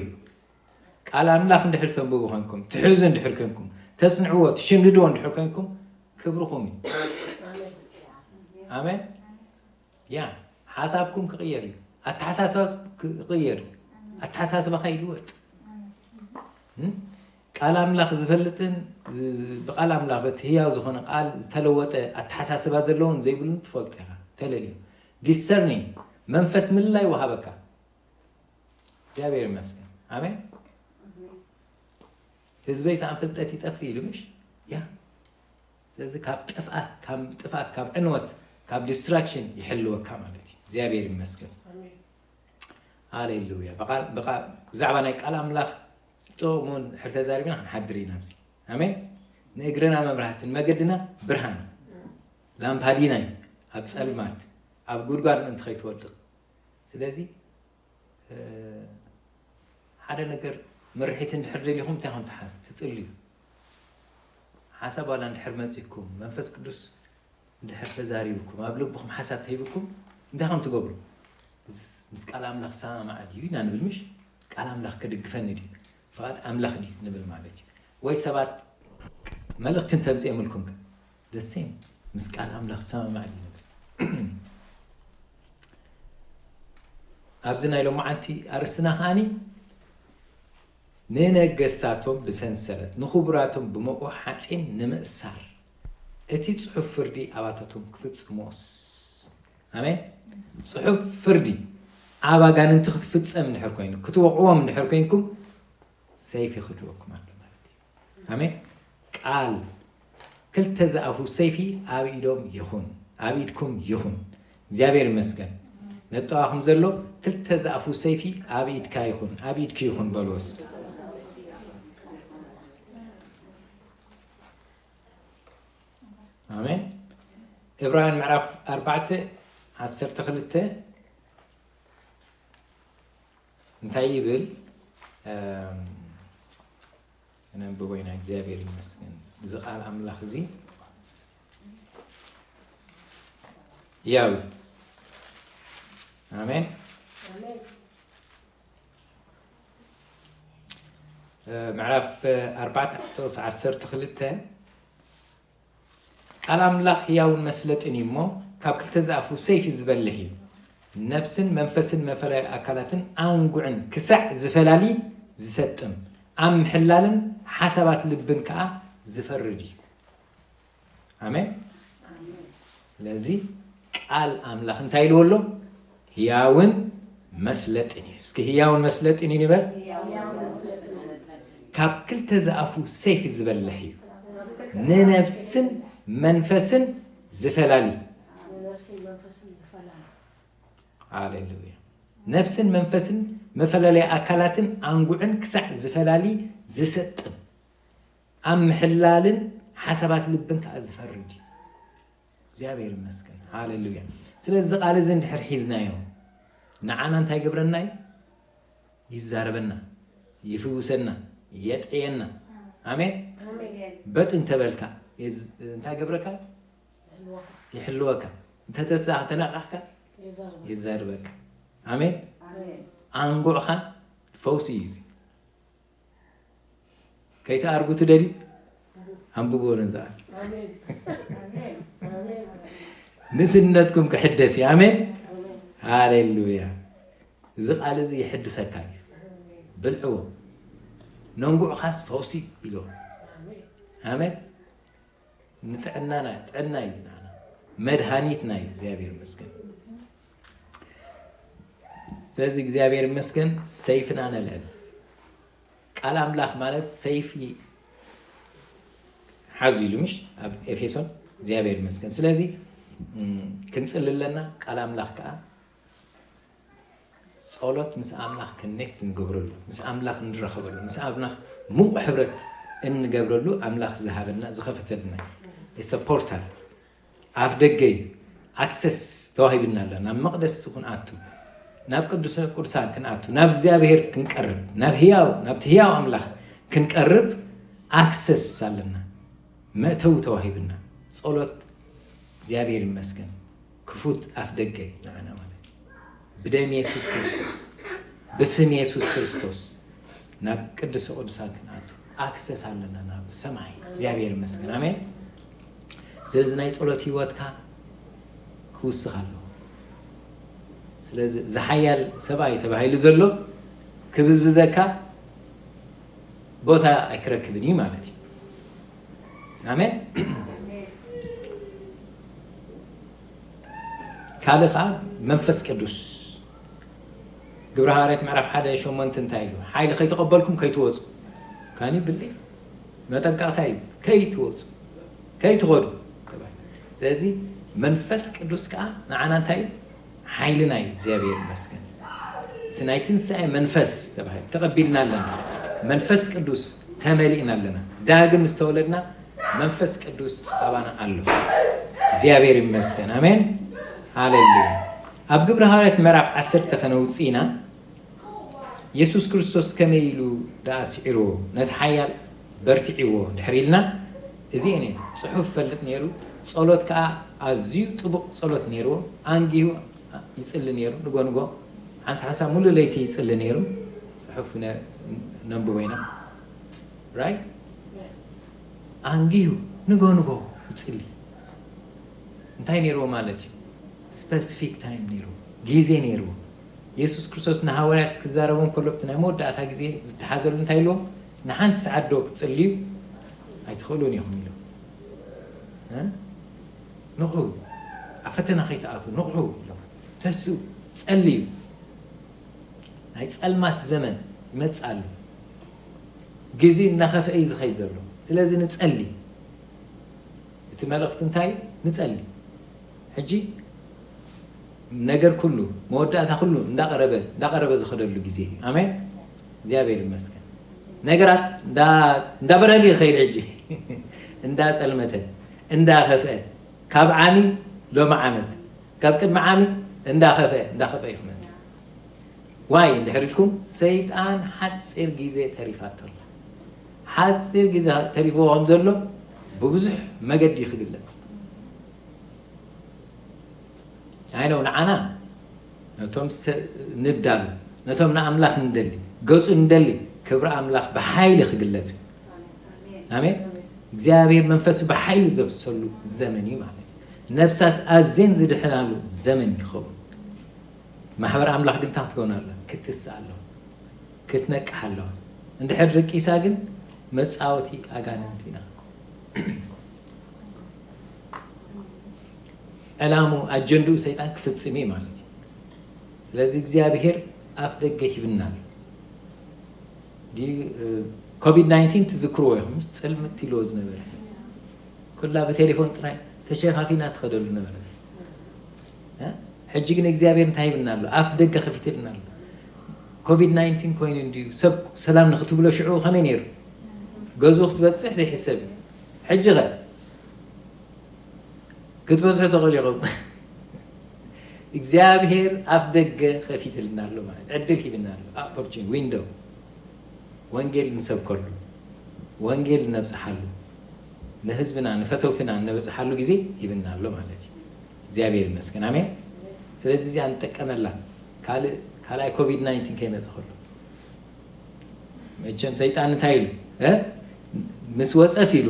ቃል ኣምላኽ እንድሕር ተንብቡ ኮንኩም ትሕዙ እንድሕር ኮንኩም ተጽንዕዎ ትሽንግድዎ እንድሕር ኮንኩም ክብርኹም እዩ ኣሜን ያ ሓሳብኩም ክቕየር እዩ ኣተሓሳስባ ክቕየር ኣተሓሳስባኻ ይልወጥ ቃል ኣምላኽ ዝፈልጥን ብቃል ኣምላኽ በቲ ህያው ዝኾነ ቃል ዝተለወጠ ኣተሓሳስባ ዘለውን ዘይብሉን ትፈልጡ ኢኻ ተለልዩ ዲሰርኒንግ መንፈስ ምልላይ ወሃበካ እግዚአብሔር ይመስገን አሜን ህዝበይ ሳን ፍልጠት ይጠፊ ኢሉ ምሽ ያ ስለዚ ካብ ጥፋት ካብ ዕንወት ካብ ዲስትራክሽን ይሕልወካ ማለት እዩ እግዚአብሔር ይመስገን ሃሌሉያ ብዛዕባ ናይ ቃል ኣምላኽ ጥቕሙን ሕርተ ዛሪብና ክንሓድር ኢና ኣብዚ ኣሜን ንእግርና መብራህትን መገድና ብርሃን ላምፓዲና ኣብ ጸልማት ኣብ ጉድጓድ ምእንቲ ከይትወድቕ ስለዚ ሓደ ነገር ምርሒት እንድሕር ደሊኹም እንታይ ከም ትጽልዩ ሓሳብ ዋላ እንድሕር መፂኩም መንፈስ ቅዱስ እንድሕር ተዛሪብኩም ኣብ ልብኩም ሓሳብ ተሂብኩም እንታይ ከም ትገብሩ ምስ ቃል ኣምላኽ ሰማማዕ ድዩ ኢና ንብል ምሽ ቃል ኣምላኽ ከድግፈኒ ድዩ فقط أملاخ دي نبل مالتي وي سبات ملقت انت بزي أملكم the same مسكال أملاخ سما معي نبل أبزنا إلو معانتي أرسنا خاني نينا قستاتهم بسنسلت نخبراتهم بمقوح حاتين نمأسار اتي صحف فردي أباتاتهم كفت سموس آمين صحف فردي أبا قان انت خطفت سأمن حركوينكم كتوقعوا من حركوينكم سيف يخرجوكم على مالتي آمين قال كل تزعفوا سيفي أبيدهم يخون أبيدكم يخون እግዚአብሔር ይመስገን ነጣሁም ዘሎ كل تزعفوا سيفي أبيدك يخون أبيدك يخون بلوس آمين إبراهيم معرف 4:10 እንታይ ይብል أنا بوينا እግዚአብሔር ይመስገን ዝቃል አምላኽ እዚ ያው አሜን معرف 4:12 ቃል አምላኽ ያውን መስለጥን ይሞ ካብ ክልተ ዝኣፉ ሰይፊ ዝበልህ እዩ ነፍስን መንፈስን መፈላል ኣካላትን አንጉዕን ክሳዕ ዝፈላሊ ዝሰጥም أم حلالن حسبات لبن كأ زفردي آمين لذي قال أملاخ انتايل ولو هياون መስለጥን እዩ እስኪ ህያውን መስለጥን እዩ ንበል ካብ ክልተ ዝኣፉ ሰይፍ ዝበለሕ እዩ ንነፍስን መንፈስን ዝፈላሊ ሃሌሉያ ነፍስን መንፈስን መፈላለየ ኣካላትን አንጉዕን ክሳዕ ዝፈላሊ ዝሰጥን ኣብ ምሕላልን ሓሳባት ልብን ከዓ ዝፈርድ እግዚአብሔር ይመስገን ሃሌሉያ ስለዚ ቃል እዚ እንድሕር ሒዝናዮ ንዓና እንታይ ገብረና ይዛረበና ይፍውሰና የጥዕየና አሜን በጥን ተበልካ እንታይ ገብረካ ይሕልወካ እንተተሳዕ ተላቃሕካ ይዛረበካ አሜን አንጉዕኻ ፈውሲ ይዚ ከይተአርጉ ትደሊ አንብቦ ነዛ ንስነትኩም ክሕደስ አሜን ሃሌሉያ እዚ ቃል እዚ ይሕድሰካ ብልዕዎ ነንጉዕ ኻስ ፈውሲ ኢሎ አሜን ንጥዕናና ጥዕና ይና መድኃኒትና እግዚአብሔር ይመስገን ስለዚህ እግዚአብሔር ይመስገን ሰይፍና ነልዕል ቃል አምላክ ማለት ሰይፍ ሓዙ ኢሉ ምሽ ኣብ ኤፌሶን እግዚአብሔር ይመስገን ስለዚህ ክንጽልለና ቃል አምላክ ከዓ ጸሎት ምስ አምላክ ኮኔክት እንገብረሉ ምስ አምላክ እንረኸበሉ ምስ አምላክ ሙቅ ሕብረት እንገብረሉ አምላክ ዝሃበና ዝኸፈተልና የሰፖርታል አፍ ደገይ አክሰስ ተዋሂብና ኣለና ናብ መቅደስ ክንኣቱ ናብ ቅዱስ ቁርሳን ክንኣቱ ናብ እግዚአብሔር ክንቀርብ ናብ ህያው አምላክ ክንቀርብ አክሰስ ኣለና መእተው ተዋሂብና ጸሎት እግዚአብሔር ይመስገን ክፉት አፍ ደገይ ንዓና ማለት بدم يسوع كريستوس باسم يسوع كريستوس ناب قدس قدسان كناتو اكسس علينا ناب سماي እግዚአብሔር ይመስገን አሜን ስለዚህ ናይ ጸሎት ህይወትካ ክውስኻለሁ ስለዚህ ዘሐያል ሰብአይ ተባሂሉ ዘሎ ክብዝብዘካ ቦታ አይክረክብኒ ማለት እዩ አሜን ካልኻ መንፈስ ቅዱስ ግብረ ሐዋርያት ምዕራፍ 1:8 እንታይ ኢሉ ሓይሊ ከይተቀበልኩም ከይትወጹ ካኒ ብሊ መጠንቀቅታይ ከይትወጹ ከይትኸዱ ስለዚህ መንፈስ ቅዱስ ከዓ ንዓና እንታይ ሓይልና እዩ እግዚአብሔር ይመስገን እቲ ናይ ትንሣኤ መንፈስ ተባሂሉ ተቀቢልና ኣለና መንፈስ ቅዱስ ተመሊእና ኣለና ዳግም ዝተወለድና መንፈስ ቅዱስ ኣባና ኣሎ እግዚአብሔር ይመስገን አሜን ሃሌሉያ ኣብ ግብረ ሐዋርያት ምዕራፍ 10 ከነውፅኢና ኢየሱስ ክርስቶስ ከመይ ኢሉ ዳስዒሮ ነቲ ሓያል በርቲዒዎ ድሕሪልና እዚ እኔ ጽሑፍ ፈልጥ ነይሩ ጸሎት ከዓ ኣዝዩ ጥቡቅ ጸሎት ነይሩ አንጊሁ ይጽሊ ነይሩ ንጎንጎ ሓንሳ ሙሉ ለይቲ ይጽሊ ነይሩ ጽሑፍ ነንብበይና ራይት አንጊሁ ንጎንጎ ይጽሊ እንታይ ነይሩ ማለት እዩ specific time ነይሩ ጊዜ ነይሩ ኢየሱስ ክርስቶስ ንሐዋርያት ክዛረቦም ከሎት ናይ መወዳእታ ጊዜ ዝተሓዘሉ እንታይ ኢሉ ንሓንቲ ሰዓት ዶ ክጽልዩ ኣይትኽእሉን ኢኹም ኢሉ ንቑ ኣብ ፈተና ከይተኣቱ ንቑ ኢሉ ተስኡ ጸልዩ ናይ ጸልማት ዘመን ይመጽእ ኣሎ ጊዜኡ እናኸፍአ እዩ ዝኸይድ ዘሎ ስለዚ ንጸሊ እቲ መልእኽቲ እንታይ ንጸሊ ሕጂ ነገር ኩሉ መወዳእታ ኩሉ እንዳቀረበ ዝኸደሉ ጊዜ አሜን እግዚአብሔር ይመስገን ነገራት እንዳበረሊ ኸይድ ሕጂ እንዳጸልመተ እንዳኸፍአ ካብ ዓሚ ሎማ ዓመት ካብ ቅድሚ ዓሚ እንዳኸፍአ ይኽመጽእ ዋይ እንድሕሪልኩም ሰይጣን ሓፂር ጊዜ ተሪፋቶላ ሓፂር ጊዜ ተሪፍዎ ከም ዘሎ ብብዙሕ መገዲ ይኽግለጽ አይነው ንዓና ነቶም ንዳሉ ነቶም ንኣምላኽ እንደሊ ገጹ እንደሊ ክብሪ ኣምላኽ ብሓይሊ ክግለጽ አሜን እግዚአብሔር መንፈሱ ብሓይሊ ዘፍሰሉ ዘመን እዩ ማለት ነፍሳት ኣዝየን ዝድሕናሉ ዘመን ይኸውን ማሕበር ኣምላኽ ግን እንታይ ክትከውን ኣሎ ክትስእ ኣሎ ክትነቅሕ ኣለዋ እንድሕር ርቂሳ ግን መጻወቲ ኣጋንንት ኢና ዕላሙ ኣጀንድኡ ሰይጣን ክፍጽም ማለት እዩ ስለዚህ እግዚአብሔር አፍ ደገ ይብናል ዲ ኮቪድ-19 ትዝክሮ ይኹም ጽልምት ይሎዝ ነበር ኩላ በቴሌፎን ጥራይ ተሸፋፊና ተኸደሉ ነበር ሕጂ ግን እግዚአብሔር እንታይ ይብናል አፍ ደገ ከፊትልናል ኮቪድ-19 ኮይኑ እንዲዩ ሰብ ሰላም ንኽትብሎ ሽዑ ከመይ ነይሩ ገዙ ክትበፅሕ ዘይሕሰብ ሕጂ ኸ ክትበፅሑ ተኸሊኹም እግዚአብሔር አፍ ደገ ከፊትልናል ማለት ዕድል ይብናል ኦፖርቹኒቲ ዊንዶው ወንጌል እንሰብከሉ ወንጌል ነብጽሐሉ ለህዝብና ነፈተውትና ነብጽሐሉ ጊዜ ይብናል ማለት እግዚአብሔር ይመስገን አሜን ስለዚህ አንጠቀመላ ካላይ ኮቪድ-19 ከመጽሐሉ መቼም ሰይጣን ታይሉ ምስወፀስ ይሉ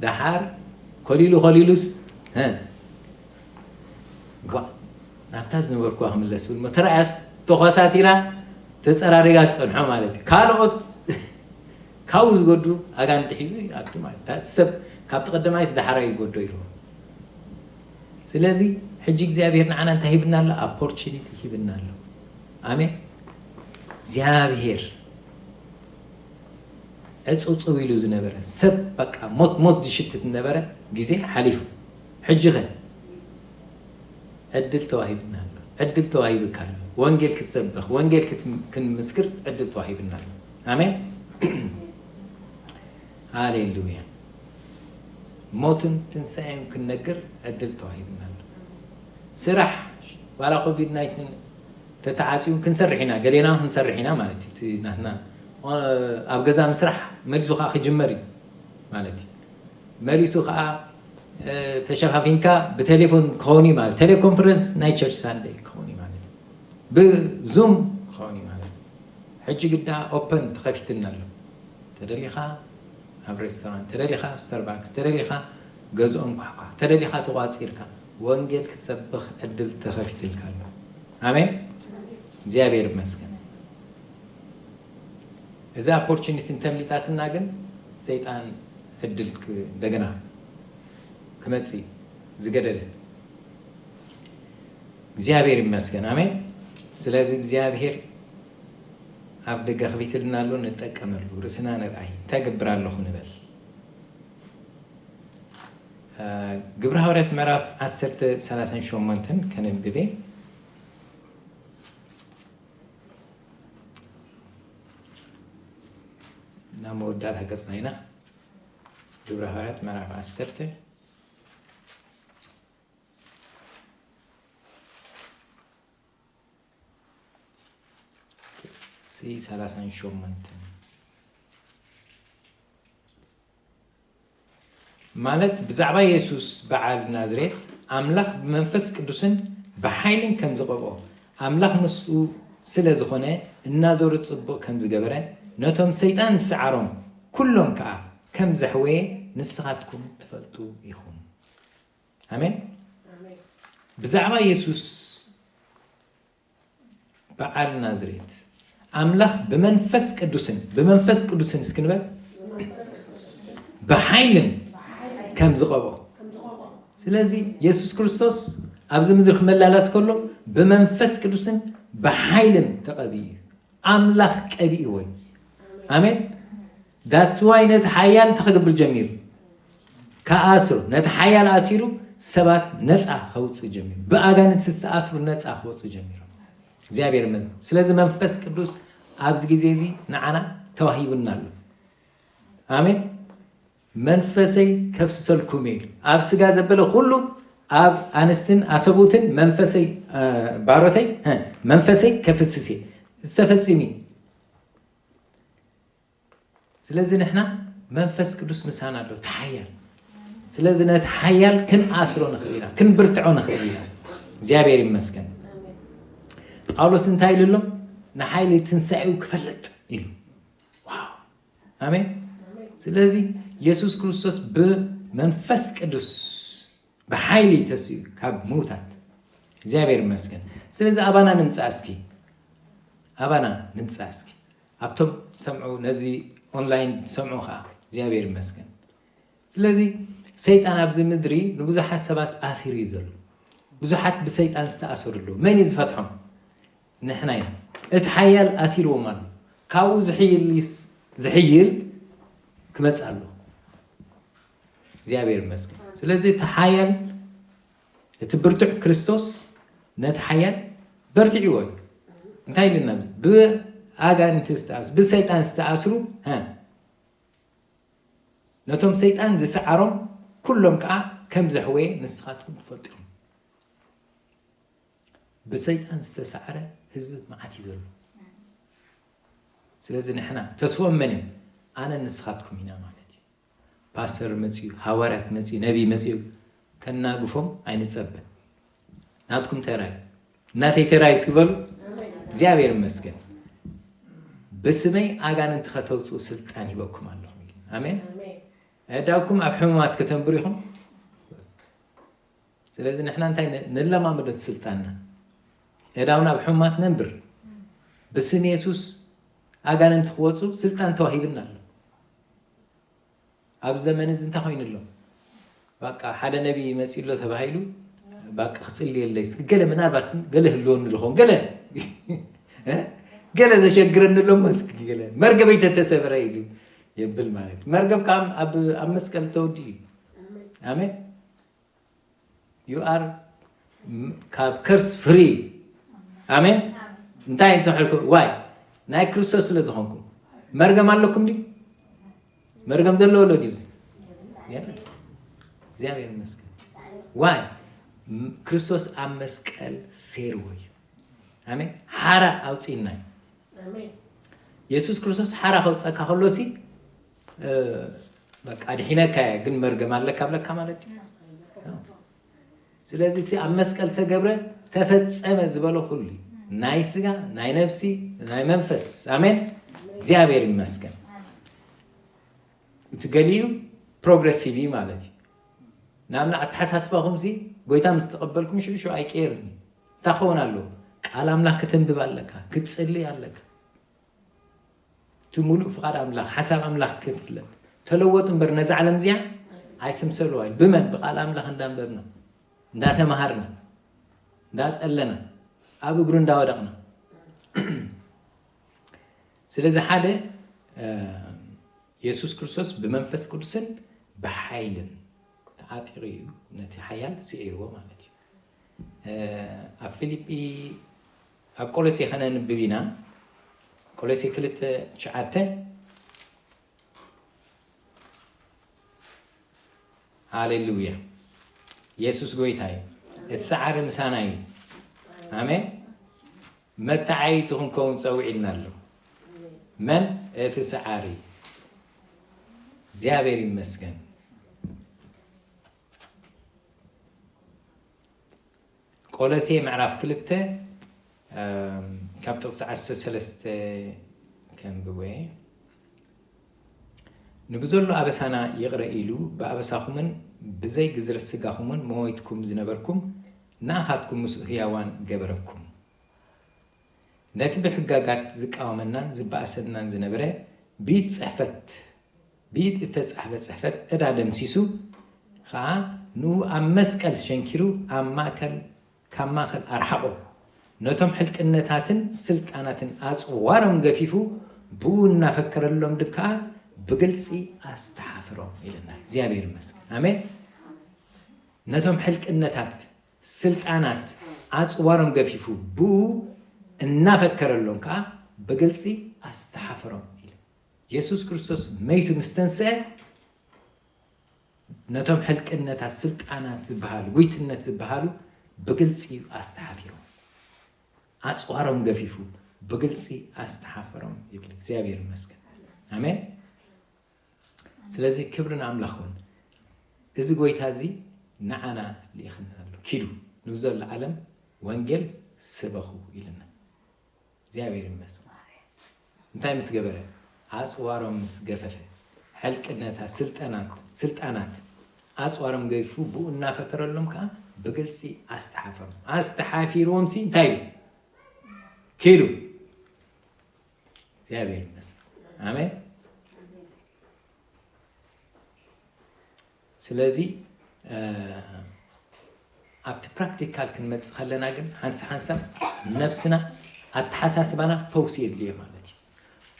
ዳሃር ኮሊሉስ ናብታዝ ነበርኩ አህምለስ بالمترأس ተኸሳቲራ ተጸራሪጋ ጽንሖ ማለት ካልኦት ካውዝ ጎዱ አጋንት ሒዙ አጥቱ ማለት ተሰብ ካብ ተቀደማይስ ዳሓራ ይጎዶ ይሉ ስለዚህ ሕጂ እግዚአብሔር ንዓና እንታይ ይብናል ኦፖርቹኒቲ ይብናል አሜን እግዚአብሔር ዕጹጽው ኢሉ ዝነበረ ሰብ በቃ ሞት ዝሽትት ነበረ ጊዜ ሓሊፉ ሕጂ ኸ ዕድል ተዋሂብናል ዕድል ተዋሂብካል ወንጌል ክትሰብኽ ወንጌል ክንምስክር ዕድል ተዋሂብናል አሜን ሃሌሉያ ሞትን ትንሣኤን ክንነግር ዕድል ተዋሂብናል ስራሕ ዋላ ኮቪድ-19 ተተዓጽዩ ክንሰርሕ ገሌና ክንሰርሕ ኢና ማለት እዩ ናትና ኣብ ገዛ ምስራሕ መሊሱ ከዓ ክጅመር እዩ ማለት እዩ መሊሱ ከዓ ተሸፋፊንካ ብቴሌፎን ክኸውን ማለት ቴሌኮንፈረንስ ናይ ቸርች ሳንዴይ ክኸውን ማለት ብዙም ክኸውን ማለት ሕጂ ግዳ ኦፕን ተኸፊትና ኣሎ ተደሊኻ ኣብ ሬስቶራንት ተደሊኻ ስታርባክስ ተደሊኻ ገዝኦም ኳኳ ተደሊኻ ተዋፂርካ ወንጌል ክሰብኽ ዕድል ተኸፊትልካ ኣሎ አሜን እግዚአብሔር ይመስገን እዛ ኦፖርቹኒቲ እንተምሊጣትና ግን ሰይጣን ዕድል እንደገና ክመጽ ዝገደለ እግዚአብሔር ይመስገን አሜን ስለዚህ እግዚአብሔር ኣብ ደገ ከፊትልናሉ እንጠቀመሉ ርስና ንርአይ ተገብራለሁ ንበል ግብረ ሐዋርያት ምዕራፍ 10:38 ከነብቤ ናመወዳት ገጽናይና ግብረ ሐዋርያት ምዕራፍ 10 38 ማለት ብዛዕባ ኢየሱስ በዓል ናዝሬት አምላኽ በመንፈስ ቅዱስን በኃይልን ከም ዝቀብኦ አምላኽ ምስኡ ስለ ዝኾነ እናዞሩ ጽቡቕ ከም ዝገበረ ነቶም ሰይጣን ዝሰዓሮም ኩሎም ከዓ ከም ዘሕወየ ንስኻትኩም ትፈልጡ ኢኹም አሜን ብዛዕባ ኢየሱስ በዓል ናዝሬት አምላኽ በመንፈስ ቅዱስን እስክንበል በኃይልን ከም ዝቀብኦ ስለዚህ ኢየሱስ ክርስቶስ ኣብዚ ምድር ክመላላስ ከሎ በመንፈስ ቅዱስን በኃይልን ተቀቢኡ አምላኽ ቀቢኡ ወይ አሜን ዳስ ዋይ ነቲ ሓያል ተኸገብር ጀሚሩ ከኣስሩ ነቲ ሓያል ኣሲሩ ሰባት ነፃ ከውፅእ ጀሚሩ ብኣጋንንት ዝተኣስሩ ነፃ ከውፅእ ጀሚሩ እግዚአብሔር ይመስገን ስለዚህ መንፈስ ቅዱስ ኣብዚ ጊዜ እዚ ንዓና ተዋሂብና ኣሎ አሜን መንፈሰይ ከፍስሰልኩም ኢሉ ኣብ ስጋ ዘበለ ኩሉ ኣብ ኣንስትን ኣሰቡትን መንፈሰይ ባሮተይ መንፈሰይ ከፍስስ ዝተፈጽሚ ስለዚህ ንሕና መንፈስ ቅዱስ ምሳና ኣሎ ተሓያል ስለዚህ ነቲ ሓያል ክንኣስሮ ንኽእል ኢና ክንብርትዖ ንኽእል ኢና እግዚአብሔር ይመስገን ጳውሎስ እንታይ ኢሉ ኣሎ ንሓይሊ ትንሣኤው ክፈልጥ ኢሉ ዋው አሜን ስለዚህ ኢየሱስ ክርስቶስ በመንፈስ ቅዱስ በኃይሊ ተስዩ ካብ ሙታት እግዚአብሔር ይመስገን ስለዚህ አባና ንምጻ እስኪ ኣብቶም ሰምዑ ነዚ ኦንላይን ሰምዑ ከዓ እግዚአብሔር ይመስገን ስለዚህ ሰይጣን ኣብዚ ምድሪ ንብዙሓት ሰባት ኣሲሩ እዩ ዘሎ ብዙሓት ብሰይጣን ዝተኣሰሩሉ መን ይዝፈትሖም ንሕና ኢና እትሓያል ኣሲርዎም ኣሎ ካብኡ ዝሕይል ክመጽ ኣሎ እግዚአብሔር ይመስገን ስለዚህ ተሓያል እትብርቱዕ ክርስቶስ ነተሓያል በርቲዕዎ እንታይ ኢልና ብኣጋንንት ዝተኣስሩ ብሰይጣን ዝተኣስሩ ነቶም ሰይጣን ዝሰዓሮም ኩሎም ከዓ ከም ዘሕወየ ንስኻትኩም ትፈልጡ ብሰይጣን ዝተሰዓረ ህዝቢ መዓት እዩ ዘሎ ስለዚህ ንሕና ተስፎም መን እዮም ኣነ ንስኻትኩም ኢና ማለት እዩ ፓስተር መፅዩ ሃዋርያት መፅዩ ነቢ መፅዩ ከናግፎም ኣይንፀብን ናትኩም ተራይ እናተይ ተራይ እስክበሉ እግዚአብሔር ይመስገን በስመይ ኣጋንንት ከተውፅኡ ስልጣን ይበኩም ኣለኹም ኣሜን እዳውኩም ኣብ ሕሙማት ከተንብሩ ኢኹም ስለዚህ ንሕና እንታይ ንለማመዶት ስልጣንና እዳውና ኣብ ሕሙማት ነንብር በስም ኢየሱስ ኣጋንንት ክወፁ ስልጣን ተዋሂብና ኣሎ ኣብ ዘመን እዚ እንታይ ኮይኑሎ በቃ ሓደ ነቢ መፂሎ ተባሂሉ በቃ ክጽልየለይስ ገለ ምናልባት ገለ ህልዎን ንድኾም ገለ ዘሸግረንሎ መስክ ገለ መርገበይ ተተሰብረ ኢሉ يبل مالك مرقب كام أب أمسكال تودي آمين you are curse free آمين انتهي انتو حلكم واي ناي كريستوس لزخونكم مرقب مالكم دي مرقب زلو لو ديبز يلا زيابي المسكال واي كريستوس أمسكال سيروي آمين حارة أو سيناي يسوس كريستوس حارة أو ساكاخلوسي በቃ አድሂነካ ግን መርገም አለካ ብለካ ማለት ስለዚህ ኣብ መስቀል ተገብረ ተፈጸመ ዝበለ ሁሉ ናይ ስጋ ናይ ነፍሲ ናይ መንፈስ አሜን እግዚአብሔር ይመስገን ትገሊዩ ፕሮግሬሲቭ ማለት ናምና አትሐሳስባኩም ሲ ጎይታ ምስተቀበልኩም ሽብሹ አይቀርም ታኾናሉ ቃል አምላክ ከተንብብ አለካ ክትጽልይ አለካ تملؤ فقط أملاك حسب أملاك كتفلت تلوّت برنزع على مزيان عايتم سلوي بمن بقال أملاك ندام ببنا نداته مهارنا نداس ألنا أبو قرن داودقنا سلزة حدا يسوع كريستوس بمنفس كرسن بحيل تعاطي نتي حيال سيروا مالتي أفيليبي أقول سي خلينا نبينا كولسي كلت شعرته هاليلويا يسوع قويتاي اتسعر مساناي آمين متى عيتهم كون تسوينا له من اتسعري زيابير مسكن كولسي معرف كلته كابتل ساعة سلسلة كم بوي نبذلوا أبسانا يغرى إلو بأبساخمن بزي جزرة سجاخمن مويتكم زنبركم ناخدكم مسؤهيوان جبركم نتبع حجاجات زك أمنا زبا أسدنا زنبرة بيت صحفت بيت صحفت إذا دم سيسو خا نو أمسكال شنكرو أماكل كماكل أرحبو نتم حلك النتاتن سلك أناتن أصوارهم جفيفو بونا فكر اللهم دكا بقلسي أستحفرهم إلى الناس زيابير مسك آمين نتم حلك النتات سلك أنات أصوارهم جفيفو بو نفكر اللهم كا بقلسي أستحفرهم إلى يسوع كريستوس ميت مستنسى نتم حلك النتات سلك أنات زبهالو ويت النت زبهالو بقلسي أستحفرهم أصوارهم جفيفو بقلسي أستحفرهم يقول زيابير مسكن آمين سلازي كبرنا أملاخون إذا قويت هذه نعنا لإخنا له كيلو نوزل العالم وانجل سبخو إلنا زيابير مسكن انتهي مسجبرة أصوارهم مسجففة حلك إنها سلطانات أصوارهم جفيفو بقولنا فكر لهم كا بقلسي أستحفرهم سي انتهي كيلو زيابير مسكن آمين سلازي أبت براكتيكال كنمت خلنا جن حنسب نفسنا أتحسسبنا فوسيد ليه مالتي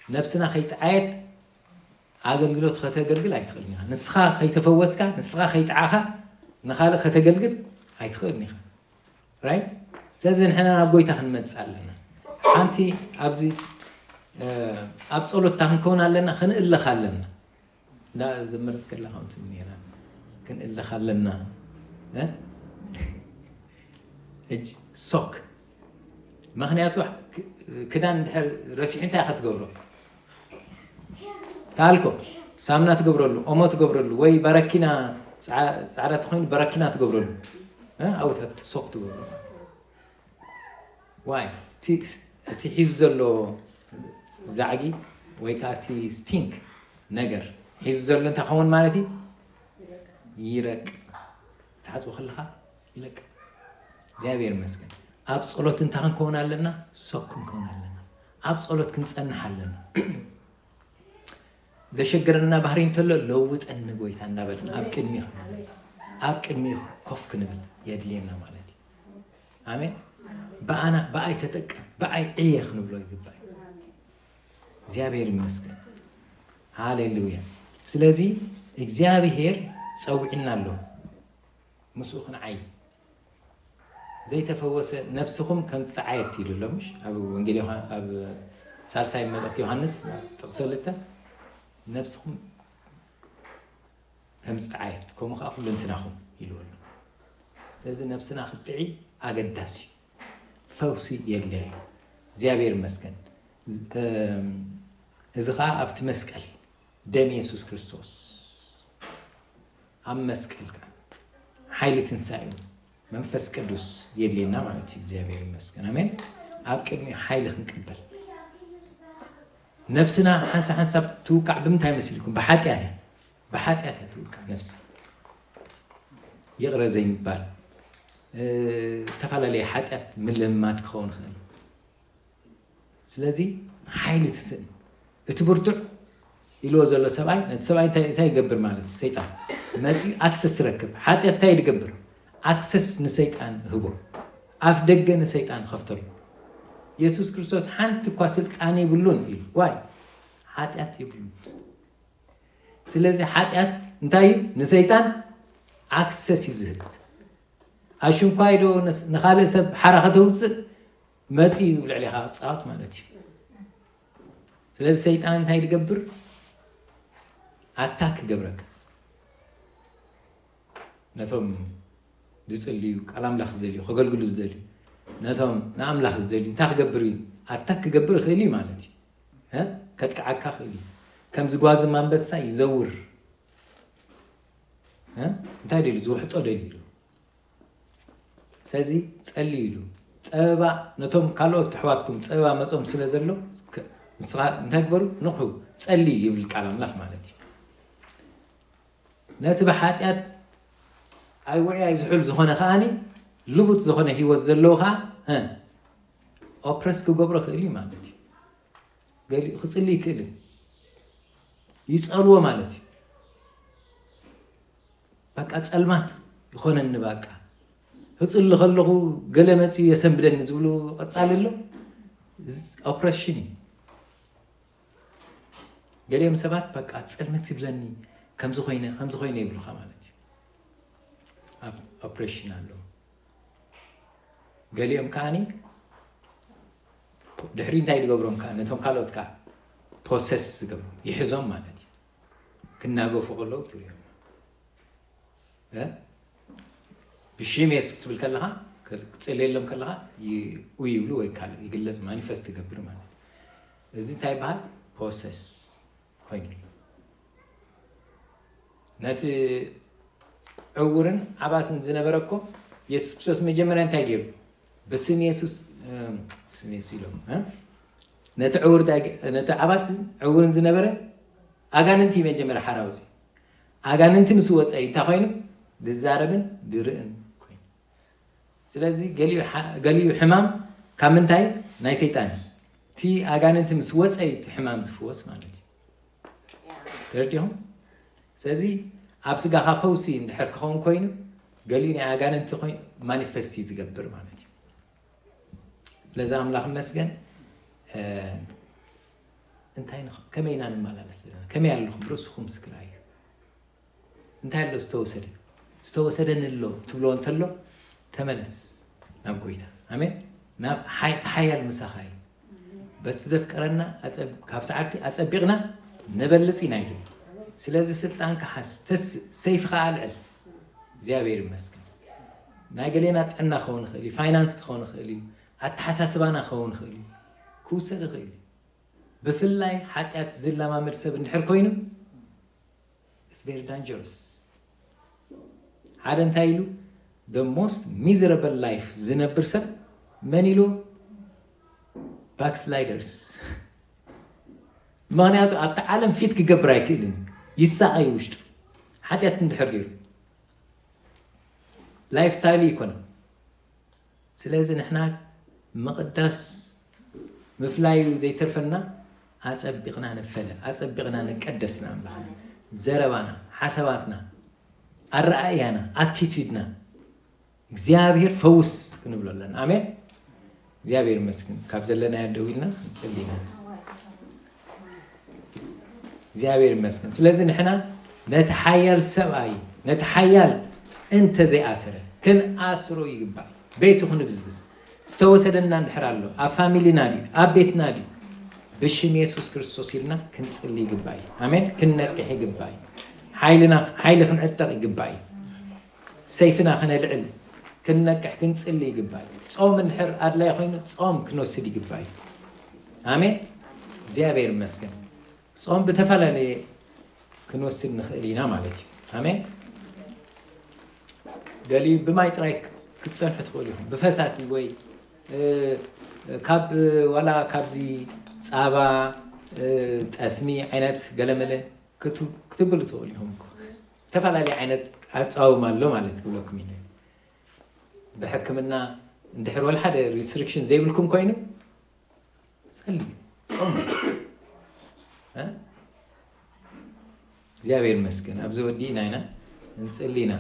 نفسنا خيت عاد عقل قلت ختجلجل هيتخلنيها نسخة خيت فوسكا نسخة خيت عاها نخالق ختجلجل هيتخلنيها right سازن حنا نبغي تخن متسألنا أنتي أبزيس أبصلوا تهنكون علينا خن إلا خلنا لا زمرت كلها هم تمنينا كن إلا خلنا إج سوك ما خنياتو كدان رشيحين تاخد قبره تعالكم سامنا تقبروا له أمه تقبروا له وي بركينا سعادة خوين بركينا تقبروا له أو سوك تقبروا واي تحيز له زعجي ويكاتي ستينك نجر حيز له أنت خون مالتي يرك تحسب خلها يلك زابير مسكن أبص قلت أنت هنكون لنا سوك نكون لنا أبص قلت كنت أنحلنا إذا شجرنا بحرين تلو لوت أن قويت أنا بدنا أبكر ميخ كف كنبل يدلينا مالتي آمين بأي تتك بأي إيه خنبلو يقبل زابير المسكن هاليلويا سلازي إجزابير سوينا له مسوخن عين زي تفوس نفسهم كم تعيتي للمش أبو إنجيل أبو سالساي ملأت يوحنس تغسلته نفسهم كم تعيت كم خافوا لنتناهم يلون سأز نفسنا خدعي أقداسي فوسي يجلي زيابير مسكن إذا أبت مسكل دم يسوع كريستوس عم مسكل حيلة تنسايم منفس قدوس يدلينا معناتي زيابير مسكن آمين أبكي حيلة نقبل نفسنا حسب توقع بمتى يمثلكم بحاتيها توقع نفسي يغرى زي مبال تفعل لي حاتيات من لما تكون خير سلازي حيلة السن اتبرتع إلو زلو سبعين تاي يقبر مالتي سيطان مازي أكسس ركب حاتيات تاي يقبر أكسس نسيطان هبو أفدق نسيطان خفتر يسوع كريستوس حنت قاسلت أنا يقولون إيه واي حاتيات يقولون سلازي حاتيات نتاي نسيطان أكسس يزهد أشوم قايدو نخالي سب حركته وزد مازي يقول عليها صعات مالتي سلازي سيطان تاي يقبر أتاك قبرك نفهم ديسليو كلام لخص دليو خقل قلوز دليو نتهم نعم لخص دليو تاخقبري أتاك قبر خيلي مالتي ها كتكعكا خيلي كم زقواز ما بسا يزور ها انتهي دليو زور حطو دليو سازي تسأليلو تسأبا نتهم كالو تحواتكم تسأبا مسؤوم سلازلو انتهي قبرو نخو تسألي يبل كلام لخ مالتي نتبع حاتيات أي وعي زحول زخونة خاني لبط زخونة هي وزلوها ها أبرسكو قبره خيلي مالتي قال لي خص لي كله يسألوا مالتي بقى أسألمات يخون النباقة خص اللي خلقه قلمتي يسنبدن نزولو أتسأل له أبرشني قال لي مسبات بقى أسألمتي بلني كم زخوينة يبلو خمالتي أبريشن له قال لي أمكاني دحرين تايد قبرهم كان نتهم كالوت كا بروسيس قبرهم يحزون مالتي كنا قوفو قلو تريهم بشيم يسكتب الكلها كتسألي لهم كلها ويبلو ويكال يقلز مانيفست قبر مالتي إذن تايب هاد بروسيس خويني ناتي عورن عباسن زنبركم يسوع كريستوس مجمرا تاجير بسم يسوع يلوم ها نتعور نت عباسن عورن زنبره أجاننتي مجمر حراوزي أجاننتي مسوات أي تخاين دزاربن درئن كوين سلازي قاليو حمام كمن تاي ناي سيطان تي أجاننتي مسوات أي حمام زفوس مالتي ترديهم سلازي أبسق خافوسي ندحر كون كوينو قاليني أجان أنت خوي مانيفستي زقبر معناتي لذا أملاخ مسجن أنت هين كم ينام مال السنة كم يعلقهم برس خمس كراي أنت هلو استوسد نلو تبلو أنت له تملس نام كويتا أمين نام تحيا المساخاي بتذكرنا كاب ساعتي أسبقنا نبلسي نايلو سلازي سلطان كحس سيف خالع زيابير مسكن ناقلينا تعنا خون خلي فاينانس خون خلي أتحساسبانا خون خلي كوسة خلي بفلاي حتى زلا ما مرسب نحر كوينو it's very dangerous هذا انتايلو the most miserable life زنبر سب منيلو backsliders معناته أبتعلم فيتك قبراي كيلن يساقي وشت حتى تندحر ديرو لايف ستايل يكون سلازي نحنا مقدس مفلاي زي ترفنا أصبقنا نفلا أصبقنا نقدسنا أملاحنا زربانا حساباتنا الرأينا اتيتودنا እግዚአብሔር ፈውስ ክንብለለን አሜን እግዚአብሔር ይመስገን ካብዘለና ያደውልና እንጸልይና እግዚአብሔር ይመስገን ስለዚህ نحنا نتحايل ሰብአይ نتحايل انت زي اسر كن اسرو يغبا بيتو خنبزبز استوسدنا نحرالو افاميلي نادي ابيت نادي بشم يسوع كريستوس يلنا كنصلي يغباي امين كننقح يغباي حيل خنعتق يغباي سيفنا خنلعل كننقح كنصلي يغباي صوم نحر ادلاي خوين صوم كنوسد يغباي امين እግዚአብሔር ይመስገን صوم بتفلل كنوسد نخلينا مالتي امين قالي بما يترك كتصنح تقولهم بفساسي وي كاب ولا كابزي صابا تسمي عينت قلمله كتب له تقولهم تفعلي عينت اتصاوم له ማለት ብለኩም ይነ بحكمنا እንደህር ወል ሓደ ሪስትሪክሽን ዘይብልኩም ኮይኑ ጸልዩ ጾም እግዚአብሔር ይመስገን አብዘ ወዲና አይና እንጸልይና